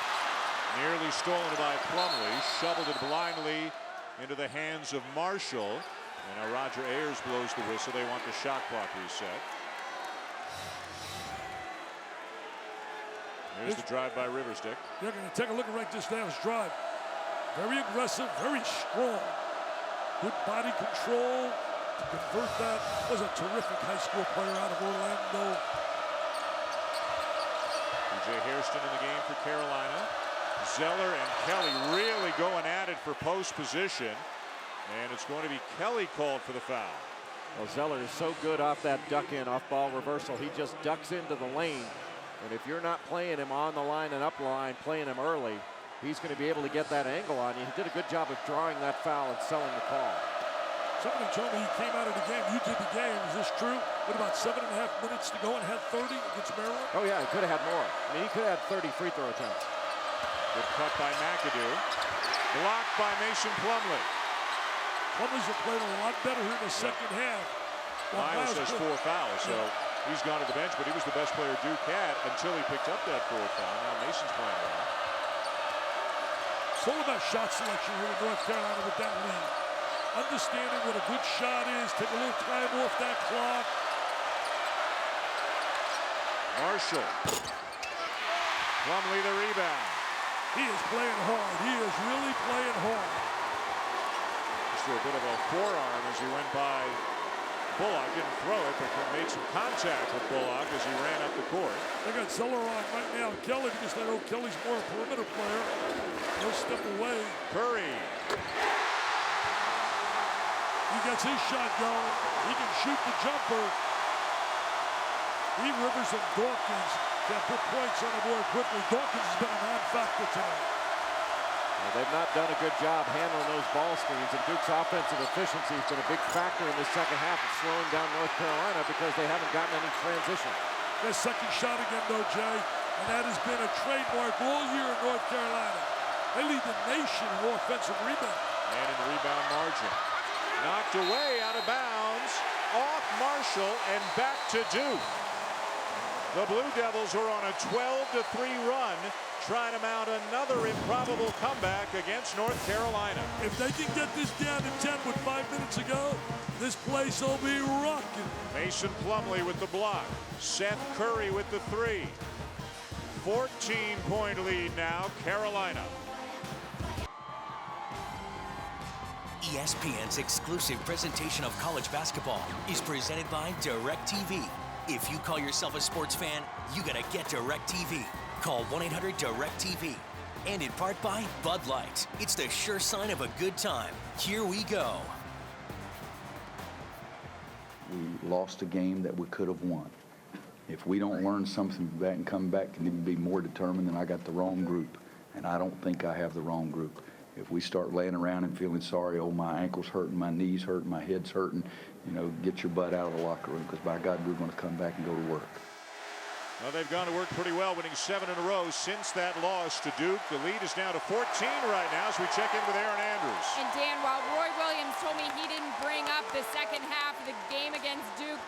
Speaker 5: Nearly stolen by Plumlee, shoveled it blindly into the hands of Marshall. And now Roger Ayers blows the whistle. They want the shot clock reset. Here's the drive by Rivers, Dick.
Speaker 8: You're going to take a look at right this down his drive. Very aggressive, very strong. Good body control. To convert that, was a terrific high school player out of Orlando.
Speaker 5: DJ Hairston in the game for Carolina. Zeller and Kelly really going at it for post position. And it's going to be Kelly called for the foul.
Speaker 9: Well, Zeller is so good off that duck in, off ball reversal. He just ducks into the lane. And if you're not playing him on the line and up line, playing him early, he's going to be able to get that angle on you. He did a good job of drawing that foul and selling the call.
Speaker 8: Somebody told me he came out of the game. You did the game. Is this true? With about 7.5 minutes to go and had 30 against Maryland?
Speaker 9: Oh, yeah, he could have had more. I mean, he could have had 30 free throw attempts.
Speaker 5: Good cut by McAdoo. Blocked by Mason Plumlee.
Speaker 8: Plumlee's played a lot better here in the second half.
Speaker 5: Miles has 4 fouls, so he's gone to the bench, but he was the best player Duke had until he picked up that 4th foul. Now Mason's playing well.
Speaker 8: It's all about shot selection here in North Carolina with that lead. Understanding what a good shot is, take a little time off that clock.
Speaker 5: Marshall. Plumlee the rebound.
Speaker 8: He is playing hard. He is really playing hard.
Speaker 5: Just threw a bit of a forearm as he went by Bullock. Didn't throw it, but made some contact with Bullock as he ran up the court.
Speaker 8: They got Zeller on right now. Kelly, because they know Kelly's more a perimeter player. He'll step away.
Speaker 5: Curry.
Speaker 8: He gets his shot going. He can shoot the jumper. Rivers and Dawkins can put points on the board quickly. Dawkins has been a non-factor tonight.
Speaker 9: Well, they've not done a good job handling those ball screens, and Duke's offensive efficiency has been a big factor in the second half of slowing down North Carolina because they haven't gotten any transition.
Speaker 8: Their second shot again, though, Jay, and that has been a trademark all year in North Carolina. They lead the nation in offensive rebound.
Speaker 5: And in the rebound margin. Knocked away out of bounds, off Marshall, and back to Duke. The Blue Devils were on a 12-3 run, trying to mount another improbable comeback against North Carolina.
Speaker 8: If they can get this down to 10 with 5 minutes to go, this place will be rocking.
Speaker 5: Mason Plumlee with the block. Seth Curry with the 3. 14-point lead now, Carolina.
Speaker 17: ESPN's exclusive presentation of college basketball is presented by DirecTV. If you call yourself a sports fan, you gotta get DirecTV. Call 1-800-DirecTV. And in part by Bud Light. It's the sure sign of a good time. Here we go.
Speaker 10: We lost a game that we could have won. If we don't learn something from that and come back and be more determined, then I got the wrong group. And I don't think I have the wrong group. If we start laying around and feeling sorry, oh, my ankle's hurting, my knees hurting, my head's hurting, you know, get your butt out of the locker room, because by God, we're going to come back and go to work.
Speaker 5: Well, they've gone to work pretty well, winning 7 in a row since that loss to Duke. The lead is now to 14 right now as we check in with Aaron Andrews.
Speaker 16: And Dan, while Roy Williams told me he didn't bring up the second half of the game against Duke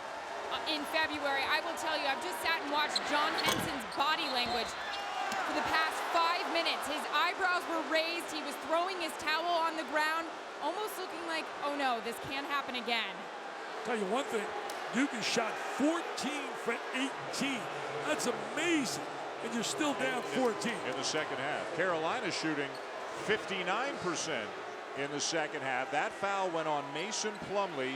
Speaker 16: in February, I will tell you, I've just sat and watched John Henson's body language for the past 5 minutes. His eyebrows were raised. He was throwing his towel on the ground, almost looking like, oh no, this can't happen again.
Speaker 8: Tell you one thing, Duke has shot 14 for 18. That's amazing. And you're still down 14.
Speaker 5: In the second half. Carolina shooting 59% in the second half. That foul went on Mason Plumlee.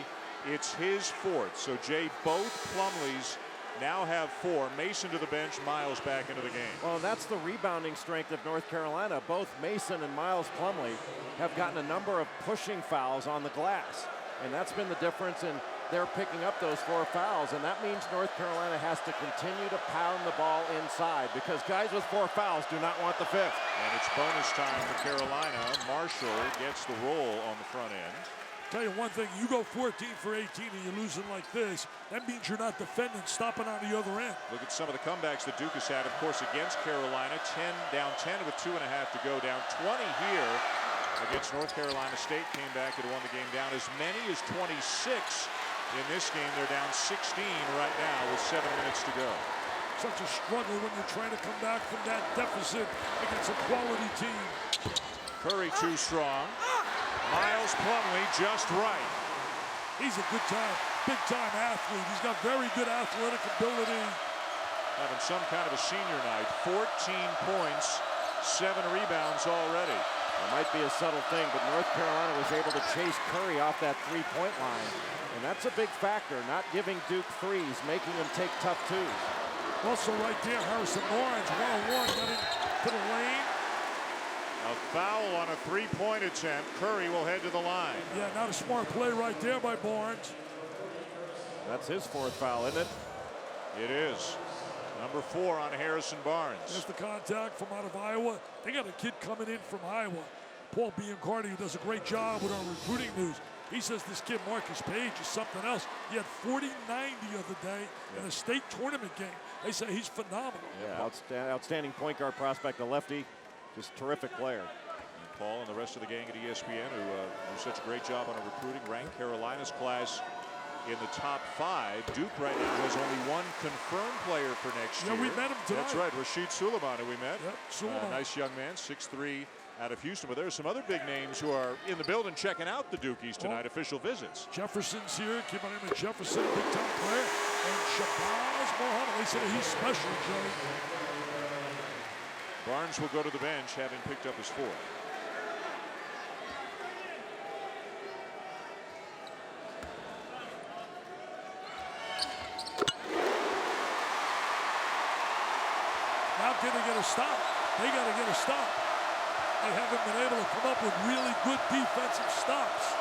Speaker 5: It's his fourth. So, Jay, both Plumlees now have 4. Mason to the bench, Miles back into the game.
Speaker 9: Well, that's the rebounding strength of North Carolina. Both Mason and Miles Plumlee have gotten a number of pushing fouls on the glass. And that's been the difference in they're picking up those 4 fouls. And that means North Carolina has to continue to pound the ball inside because guys with 4 fouls do not want the 5th.
Speaker 5: And it's bonus time for Carolina. Marshall gets the roll on the front end.
Speaker 8: Tell you one thing, you go 14 for 18 and you're losing like this, that means you're not defending, stopping on the other end.
Speaker 5: Look at some of the comebacks that Duke has had, of course, against Carolina. Down 10 with 2.5 to go. Down 20 here against North Carolina State. Came back and won the game down as many as 26 in this game. They're down 16 right now with 7 minutes to go.
Speaker 8: Such a struggle when you're trying to come back from that deficit against a quality team.
Speaker 5: Curry too strong. Miles Plumlee just right.
Speaker 8: He's a big time athlete. He's got very good athletic ability.
Speaker 5: Having some kind of a senior night. 14 points, 7 rebounds already.
Speaker 9: It might be a subtle thing, but North Carolina was able to chase Curry off that 3-point line. And that's a big factor, not giving Duke threes, making them take tough twos.
Speaker 8: Also right there, Harrison Barnes, 1-on-1, got into the lane.
Speaker 5: A foul on a 3-point attempt. Curry will head to the line.
Speaker 8: Yeah, not a smart play right there by Barnes.
Speaker 9: That's his 4th foul, isn't it?
Speaker 5: It is. Number 4 on Harrison Barnes.
Speaker 8: There's the contact from out of Iowa. They got a kid coming in from Iowa, Paul Biancardi, who does a great job with our recruiting news. He says this kid, Marcus Page, is something else. He had 40-90 the other day in a state tournament game. They say he's phenomenal.
Speaker 9: Yeah, outstanding point guard prospect, a lefty. Just terrific player.
Speaker 5: And Paul and the rest of the gang at ESPN who do such a great job on recruiting, ranked Carolina's class in the top 5. Duke right now has only 1 confirmed player for next year.
Speaker 8: Yeah, we met him tonight.
Speaker 5: That's right, Rashid Suleiman, who we met.
Speaker 8: Yep, Suleiman.
Speaker 5: Nice young man, 6'3", out of Houston. But there are some other big names who are in the building checking out the Dukies tonight, official visits.
Speaker 8: Jefferson's here, keep on him at Jefferson, big-time player. And Shabazz Mohammed, they say he's special, Joey.
Speaker 5: Barnes will go to the bench, having picked up his 4th.
Speaker 8: Now can they get a stop? They got to get a stop. They haven't been able to come up with really good defensive stops.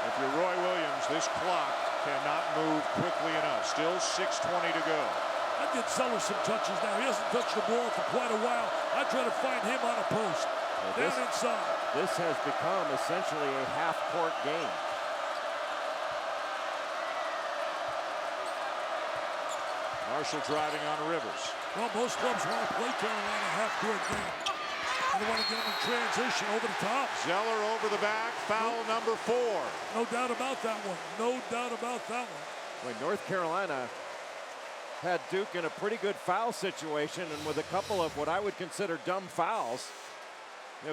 Speaker 5: If you're Roy Williams, this clock cannot move quickly enough. Still 6:20 to go.
Speaker 8: I'd get Zeller some touches now. He hasn't touched the ball for quite a while. I'd try to find him on a post. Down inside.
Speaker 9: This has become essentially a half-court game.
Speaker 5: Marshall driving on Rivers.
Speaker 8: Well, most clubs want to play Carolina half-court game. They want to get them in transition over the top.
Speaker 5: Zeller over the back, foul number 4.
Speaker 8: No doubt about that one. No doubt about that one.
Speaker 9: When North Carolina had Duke in a pretty good foul situation, and with a couple of what I would consider dumb fouls,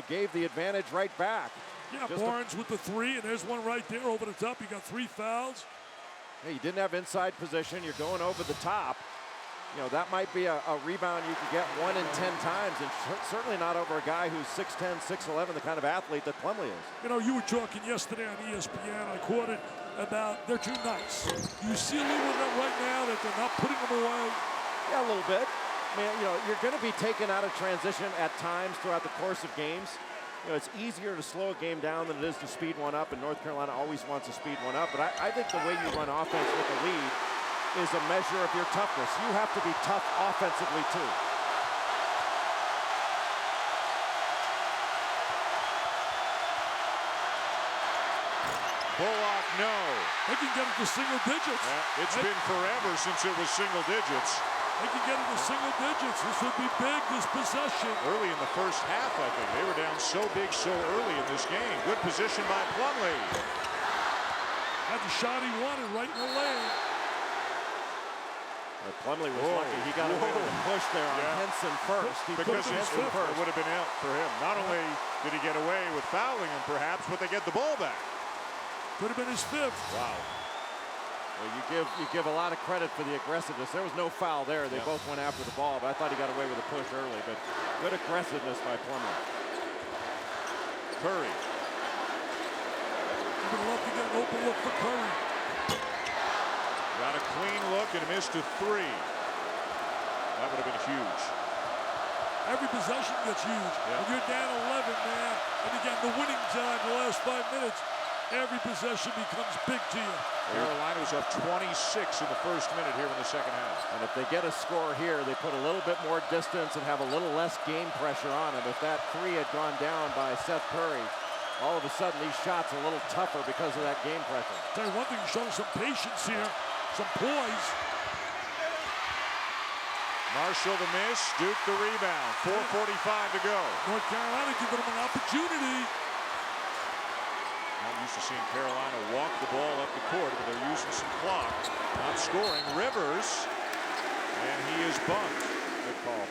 Speaker 9: gave the advantage right back.
Speaker 8: Yeah, Barnes with the 3, and there's one right there over the top. You got 3 fouls.
Speaker 9: Yeah, you didn't have inside position. You're going over the top. That might be a rebound you could get 1 in 10 times, and certainly not over a guy who's 6'10", 6'11", the kind of athlete that Plumlee is.
Speaker 8: You were talking yesterday on ESPN. I caught it about they're too nice. You see a little of that right now that they're not putting them away?
Speaker 9: Yeah, a little bit. I mean, you're going to be taken out of transition at times throughout the course of games. It's easier to slow a game down than it is to speed one up, and North Carolina always wants to speed one up. But I think the way you run offense with a lead is a measure of your toughness. You have to be tough offensively, too.
Speaker 5: Bullock, no.
Speaker 8: They can get it to single digits.
Speaker 5: Yeah, it's been forever since it was single digits.
Speaker 8: They can get it to single digits. This would be big, this possession.
Speaker 5: Early in the first half, I think. They were down so big so early in this game. Good position by Plumlee.
Speaker 8: Had the shot he wanted right in the lane.
Speaker 9: Plumlee was lucky. He got away with a push there on Henson first.
Speaker 5: Because Henson first. It would have been out for him. Not only did he get away with fouling him, perhaps, but they get the ball back.
Speaker 8: Could have been his 5th.
Speaker 5: Wow.
Speaker 9: Well, you give a lot of credit for the aggressiveness. There was no foul there. They both went after the ball, but I thought he got away with a push early. But good aggressiveness by Plumlee.
Speaker 5: Curry.
Speaker 8: You would love to get an open look for Curry.
Speaker 5: Got a clean look and missed a three. That would have been huge.
Speaker 8: Every possession gets huge. When you're down 11, man, and you get the winning time the last 5 minutes, every possession becomes big to you.
Speaker 5: Carolina was up 26 in the first minute here in the second half.
Speaker 9: And if they get a score here, they put a little bit more distance and have a little less game pressure on them. If that three had gone down by Seth Curry, all of a sudden these shots are a little tougher because of that game pressure.
Speaker 8: Tell you one thing, showing some patience here, some poise.
Speaker 5: Marshall the miss, Duke the rebound. 4:45 to go.
Speaker 8: North Carolina giving them an opportunity.
Speaker 5: Not used to seeing Carolina walk the ball up the court, but they're using some clock. Not scoring. Rivers, and he is bumped. Good call.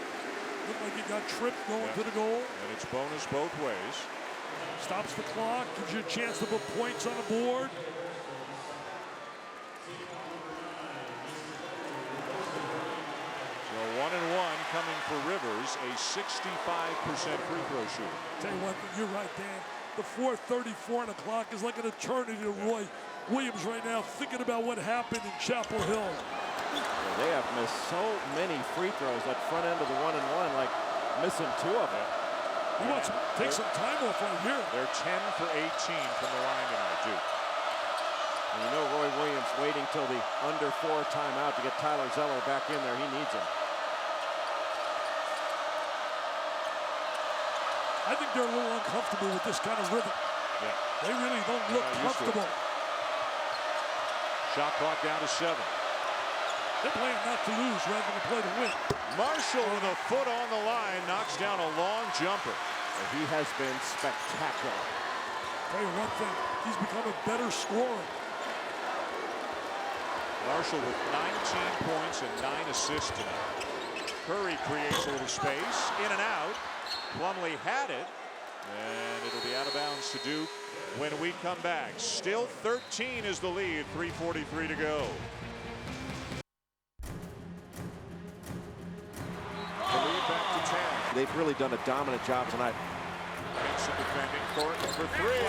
Speaker 8: Looked like he got tripped going to the goal.
Speaker 5: And it's bonus both ways.
Speaker 8: Stops the clock, gives you a chance to put points on the board.
Speaker 5: So 1-1 coming for Rivers, a 65% free throw shooter.
Speaker 8: Tell you what, you're right, Dan. The 4:34 on the clock is like an eternity to Roy Williams right now, thinking about what happened in Chapel Hill.
Speaker 9: They have missed so many free throws at front end of the 1-and-1, like missing 2 of them.
Speaker 8: He wants to take some time off right here.
Speaker 5: They're 10 for 18 from the line tonight, Duke.
Speaker 9: And you know Roy Williams waiting till the under 4 timeout to get Tyler Zeller back in there. He needs him.
Speaker 8: I think they're a little uncomfortable with this kind of rhythm.
Speaker 5: Yeah.
Speaker 8: They really don't look comfortable.
Speaker 5: Shot clock down to 7.
Speaker 8: They're playing not to lose rather than play to win.
Speaker 5: Marshall with a foot on the line knocks down a long jumper.
Speaker 9: And he has been spectacular.
Speaker 8: Tell you one thing, he's become a better scorer.
Speaker 5: Marshall with 19 points and 9 assists tonight. Curry creates a little space, in and out. Plumlee had it, and it'll be out of bounds to Duke when we come back. Still 13 is the lead, 3:43 to go. The lead back to 10.
Speaker 9: They've really done a dominant job tonight.
Speaker 5: Mason defending, Thornton for 3.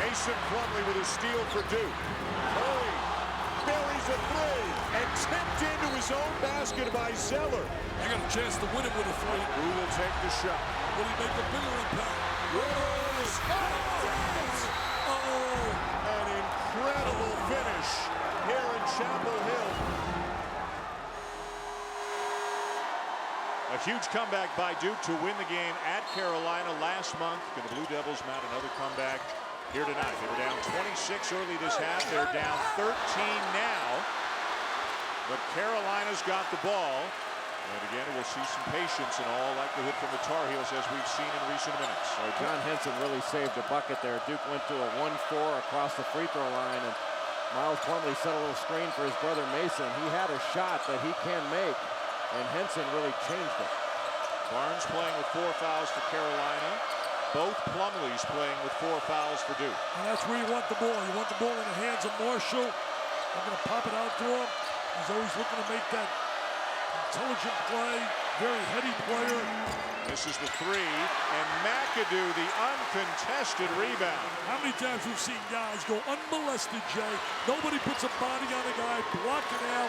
Speaker 5: Mason Plumlee with a steal for Duke. Curry buries a 3 and tipped into his own basket by Zeller.
Speaker 8: They got a chance to win it with a 3.
Speaker 5: Who will take the shot?
Speaker 8: Will he make a bigger impact?
Speaker 5: Rivers! An incredible finish here in Chapel Hill. A huge comeback by Duke to win the game at Carolina last month. Can the Blue Devils mount another comeback here tonight? They were down 26 early this half. They're down 13 now. But Carolina's got the ball. And again, we'll see some patience in all likelihood from the Tar Heels as we've seen in recent minutes.
Speaker 9: John Henson really saved a bucket there. Duke went to a 1-4 across the free throw line, and Miles Plumlee set a little screen for his brother Mason. He had a shot that he can make, and Henson really changed it.
Speaker 5: Barnes playing with 4 fouls for Carolina. Both Plumlees playing with 4 fouls for Duke.
Speaker 8: And that's where you want the ball. You want the ball in the hands of Marshall. I'm going to pop it out to him. He's always looking to make that intelligent play, very heady player.
Speaker 5: This is the 3, and McAdoo, the uncontested rebound.
Speaker 8: How many times we've seen guys go unmolested, Jay? Nobody puts a body on a guy, blocking out.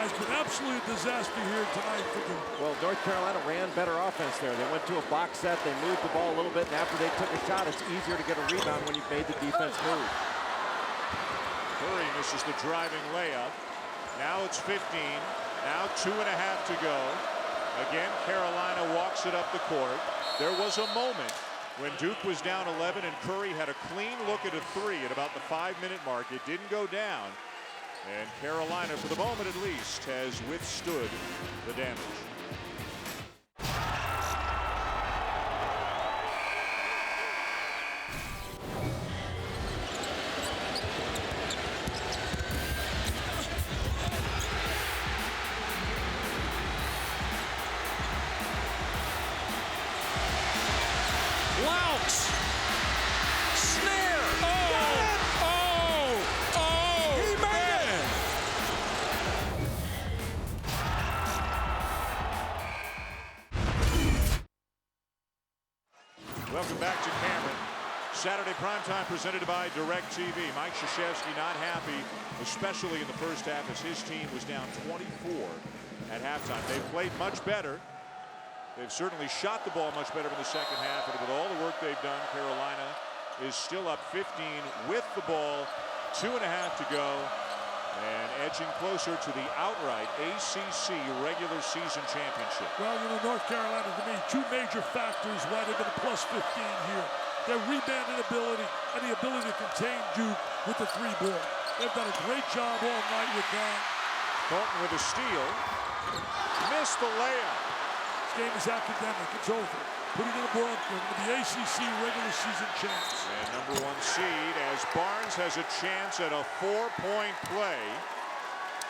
Speaker 8: Has been absolutely a disaster here tonight for Duke.
Speaker 9: Well, North Carolina ran better offense there. They went to a box set, they moved the ball a little bit, and after they took a shot, it's easier to get a rebound when you've made the defense move.
Speaker 5: Curry misses the driving layup. Now it's 15. Now 2.5 to go. Again, Carolina walks it up the court. There was a moment when Duke was down 11 and Curry had a clean look at a 3 at about the 5-minute mark. It didn't go down. And Carolina, for the moment at least, has withstood the damage.
Speaker 11: Louks. Snare. Oh. He made it.
Speaker 5: Welcome back to Cameron. Saturday primetime presented by DirecTV. Mike Krzyzewski not happy, especially in the first half, as his team was down 24 at halftime. They've played much better. They've certainly shot the ball much better in the second half, and with all the work they've done, Carolina is still up 15 with the ball, 2.5 to go, and edging closer to the outright ACC regular season championship.
Speaker 8: Well, you know, North Carolina, to me, two major factors why they've been a plus 15 here. Their rebounding ability and the ability to contain Duke with the 3-ball. They've done a great job all night with that.
Speaker 5: Thornton with a steal. Missed the layup.
Speaker 8: This game is academic. It's over. Put it in the book. They're going to be ACC regular season champs.
Speaker 5: And number 1 seed as Barnes has a chance at a 4-point play.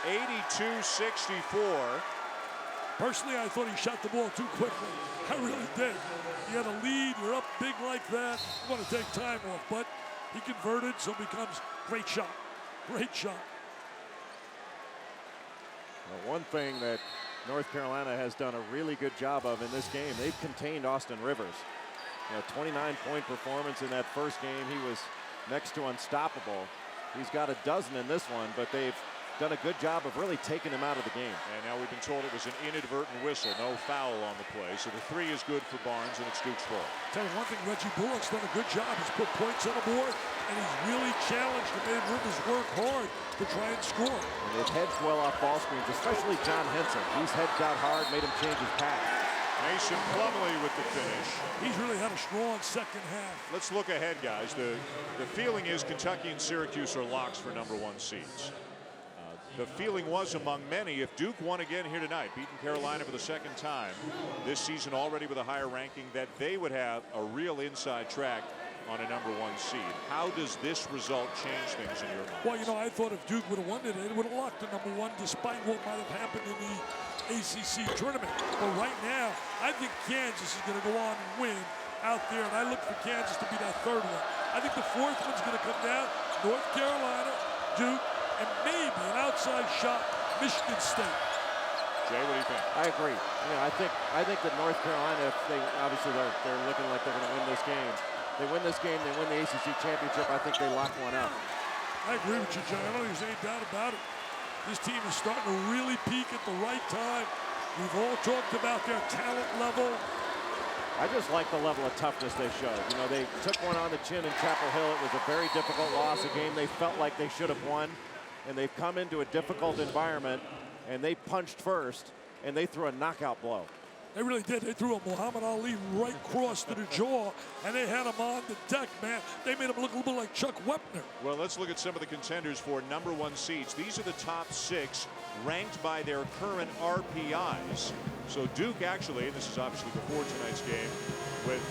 Speaker 5: 82-64.
Speaker 8: Personally, I thought he shot the ball too quickly. I really did. You had a lead, you're up big like that. You want to take time off, but he converted, so it becomes great shot. Great shot.
Speaker 9: Well, one thing that North Carolina has done a really good job of in this game, they've contained Austin Rivers. You know, 29-point performance in that first game. He was next to unstoppable. He's got a dozen in this one, but they've done a good job of really taking him out of the game.
Speaker 5: And now we've been told it was an inadvertent whistle, no foul on the play. So the 3 is good for Barnes, and it's Duke's ball.
Speaker 8: Tell you one thing, Reggie Bullock's done a good job. He's put points on the board, and he's really challenged and made Rivers work hard to try and score.
Speaker 9: And they've hedged well off ball screens, especially John Henson. He's hedged out hard, made him change his path.
Speaker 5: Mason Plumlee with the finish.
Speaker 8: He's really had a strong second half.
Speaker 5: Let's look ahead, guys. The feeling is Kentucky and Syracuse are locks for number 1 seeds. The feeling was among many, if Duke won again here tonight, beating Carolina for the second time this season, already with a higher ranking, that they would have a real inside track on a number 1 seed. How does this result change things in your mind?
Speaker 8: Well, you know, I thought if Duke would have won today, it would have locked the number 1, despite what might have happened in the ACC tournament. But right now, I think Kansas is going to go on and win out there, and I look for Kansas to be that 3rd one. I think the 4th one's going to come down North Carolina, Duke, and maybe an outside shot, Michigan State.
Speaker 5: Jay, what do you think?
Speaker 9: I agree. You know, I think that North Carolina, if they obviously they're looking like they're going to win this game. They win this game, they win the ACC championship. I think they lock one up.
Speaker 8: I agree with you, Jay. I don't think there's any doubt about it. This team is starting to really peak at the right time. We've all talked about their talent level.
Speaker 9: I just like the level of toughness they showed. You know, they took one on the chin in Chapel Hill. It was a very difficult loss, a game they felt like they should have won. And they've come into a difficult environment, and they punched first, and they threw a knockout blow.
Speaker 8: They really did. They threw a Muhammad Ali right cross to the jaw, and they had him on the deck, man. They made him look a little bit like Chuck Wepner.
Speaker 5: Well, let's look at some of the contenders for number 1 seeds. These are the top 6 ranked by their current RPIs. So Duke actually, and this is obviously before tonight's game, with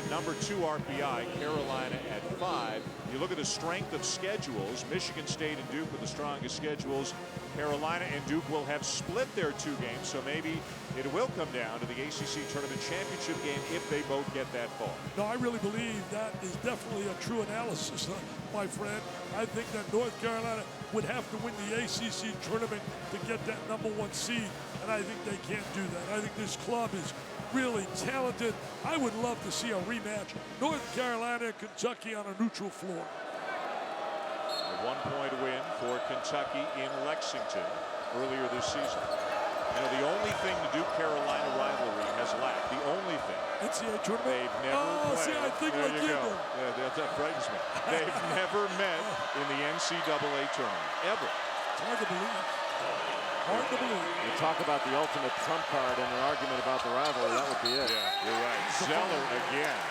Speaker 5: a number 2 RPI, Carolina at 5. You look at the strength of schedules, Michigan State and Duke with the strongest schedules. Carolina and Duke will have split their 2 games, so maybe it will come down to the ACC Tournament Championship game if they both get that far.
Speaker 8: No, I really believe that is definitely a true analysis, my friend. I think that North Carolina would have to win the ACC Tournament to get that number 1 seed, and I think they can't do that. I think this club is really talented. I would love to see a rematch. North Carolina and Kentucky on a neutral floor.
Speaker 5: A 1-point win for Kentucky in Lexington earlier this season. You know, the only thing the Duke-Carolina rivalry has lacked, the only thing.
Speaker 8: NCAA tournament?
Speaker 5: They've never played.
Speaker 8: See, I think
Speaker 5: there
Speaker 8: like
Speaker 5: you go. Yeah, that frightens me. They've never met in the NCAA tournament, ever.
Speaker 8: It's hard to believe. Hard to believe.
Speaker 9: You talk about the ultimate trump card in an argument about the rivalry, that would be it.
Speaker 5: Yeah, you're right. Zeller again.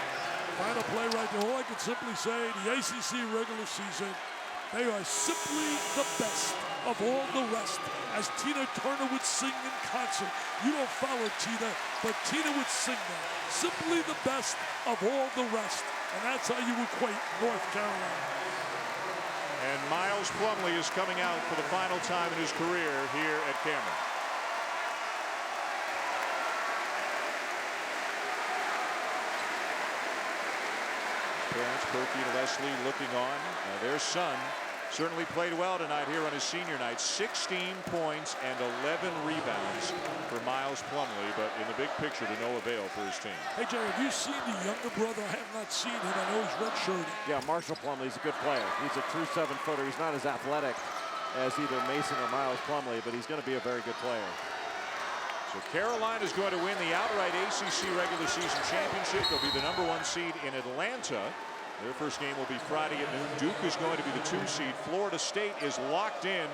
Speaker 8: Final play right there. All I can simply say, the ACC regular season, they are simply the best of all the rest. As Tina Turner would sing in concert. You don't follow Tina, but Tina would sing that. Simply the best of all the rest. And that's how you equate North Carolina.
Speaker 5: And Miles Plumlee is coming out for the final time in his career here at Cameron. Parents, Perky and Leslie, looking on. Their son Certainly played well tonight here on his senior night. 16 points and 11 rebounds for Miles Plumlee, but in the big picture to no avail for his team.
Speaker 8: Hey, Jerry, have you seen the younger brother? I have not seen him. I know he's redshirted.
Speaker 9: Yeah, Marshall Plumlee's a good player. He's a true 7-footer. He's not as athletic as either Mason or Miles Plumlee, but he's going to be a very good player.
Speaker 5: So Carolina is going to win the outright ACC regular season championship. They'll be the #1 seed in Atlanta. Their first game will be Friday at noon. Duke is going to be the 2 seed. Florida State is locked in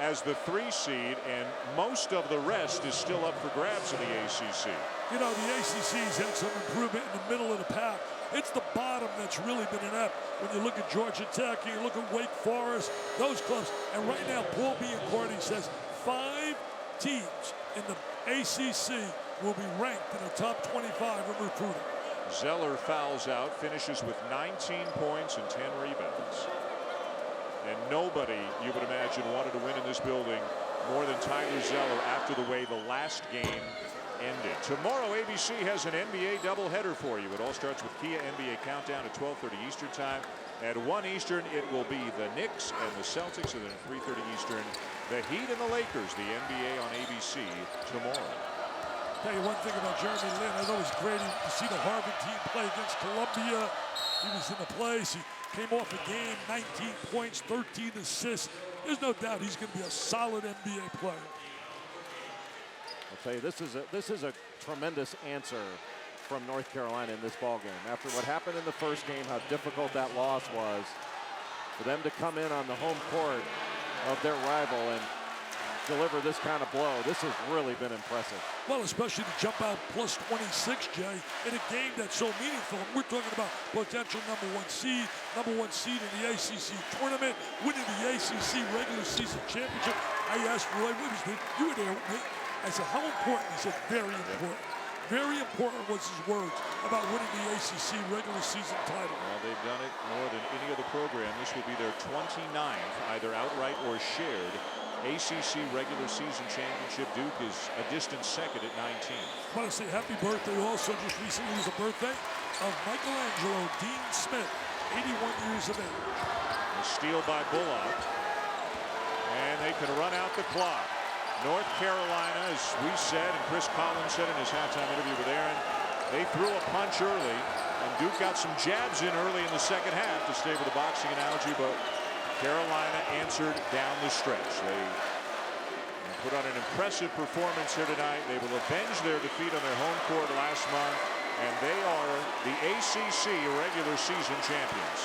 Speaker 5: as the 3 seed, and most of the rest is still up for grabs in the ACC.
Speaker 8: You know, the ACC's had some improvement in the middle of the pack. It's the bottom that's really been inept. When you look at Georgia Tech, you look at Wake Forest, those clubs. And right now, Paul Biancardi says 5 teams in the ACC will be ranked in the top 25 in recruiting.
Speaker 5: Zeller fouls out, finishes with 19 points and 10 rebounds. And nobody, you would imagine, wanted to win in this building more than Tyler Zeller after the way the last game ended. Tomorrow, ABC has an NBA doubleheader for you. It all starts with Kia NBA Countdown at 12:30 Eastern Time. At 1 Eastern, it will be the Knicks and the Celtics, and then at 3:30 Eastern, the Heat and the Lakers, the NBA on ABC tomorrow.
Speaker 8: Tell you one thing about Jeremy Lin. I know it's great to see the Harvard team play against Columbia. He was in the place. He came off a game, 19 points, 13 assists. There's no doubt he's going to be a solid NBA player.
Speaker 9: I'll tell you, this is a tremendous answer from North Carolina in this ball game. After what happened in the first game, how difficult that loss was, for them to come in on the home court of their rival and deliver this kind of blow, this has really been impressive.
Speaker 8: Well, especially to jump out plus 26, Jay, in a game that's so meaningful. And we're talking about potential #1 seed in the ACC tournament, winning the ACC regular season championship. I asked Roy Williams, you were there with me. I said, how important? He said, very important. Very important was his words about winning the ACC regular season title.
Speaker 5: Well, they've done it more than any other program. This will be their 29th, either outright or shared, ACC regular season championship. Duke is a distant second at 19.
Speaker 8: I want to say happy birthday also. Just recently was a birthday of Michelangelo Dean Smith, 81 years of age.
Speaker 5: A steal by Bullock. And they can run out the clock. North Carolina, as we said, and Chris Collins said in his halftime interview with Aaron, they threw a punch early, and Duke got some jabs in early in the second half, to stay with the boxing analogy, but Carolina answered down the stretch. They put on an impressive performance here tonight. They will avenge their defeat on their home court last month, and they are the ACC regular season champions.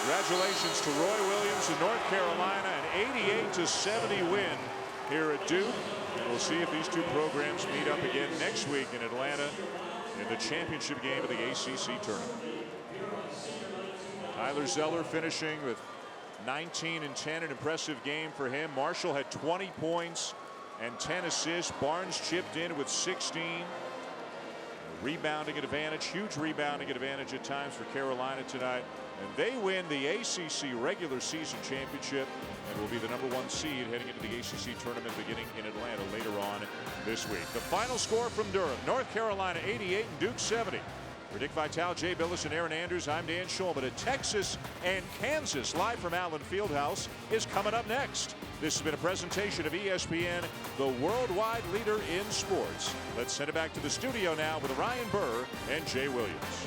Speaker 5: Congratulations to Roy Williams and North Carolina, an 88-70 win here at Duke. And we'll see if these two programs meet up again next week in Atlanta in the championship game of the ACC tournament. Tyler Zeller finishing with 19 and 10, an impressive game for him. Marshall had 20 points and 10 assists. Barnes chipped in with 16. Rebounding advantage, huge rebounding advantage at times for Carolina tonight. And they win the ACC regular season championship and will be the #1 seed heading into the ACC tournament beginning in Atlanta later on this week. The final score from Durham: North Carolina 88 and Duke 70. For Dick Vitale, Jay Billis, and Aaron Andrews, I'm Dan Schulman. At Texas and Kansas, live from Allen Fieldhouse, is coming up next. This has been a presentation of ESPN, the worldwide leader in sports. Let's send it back to the studio now with Ryan Burr and Jay Williams.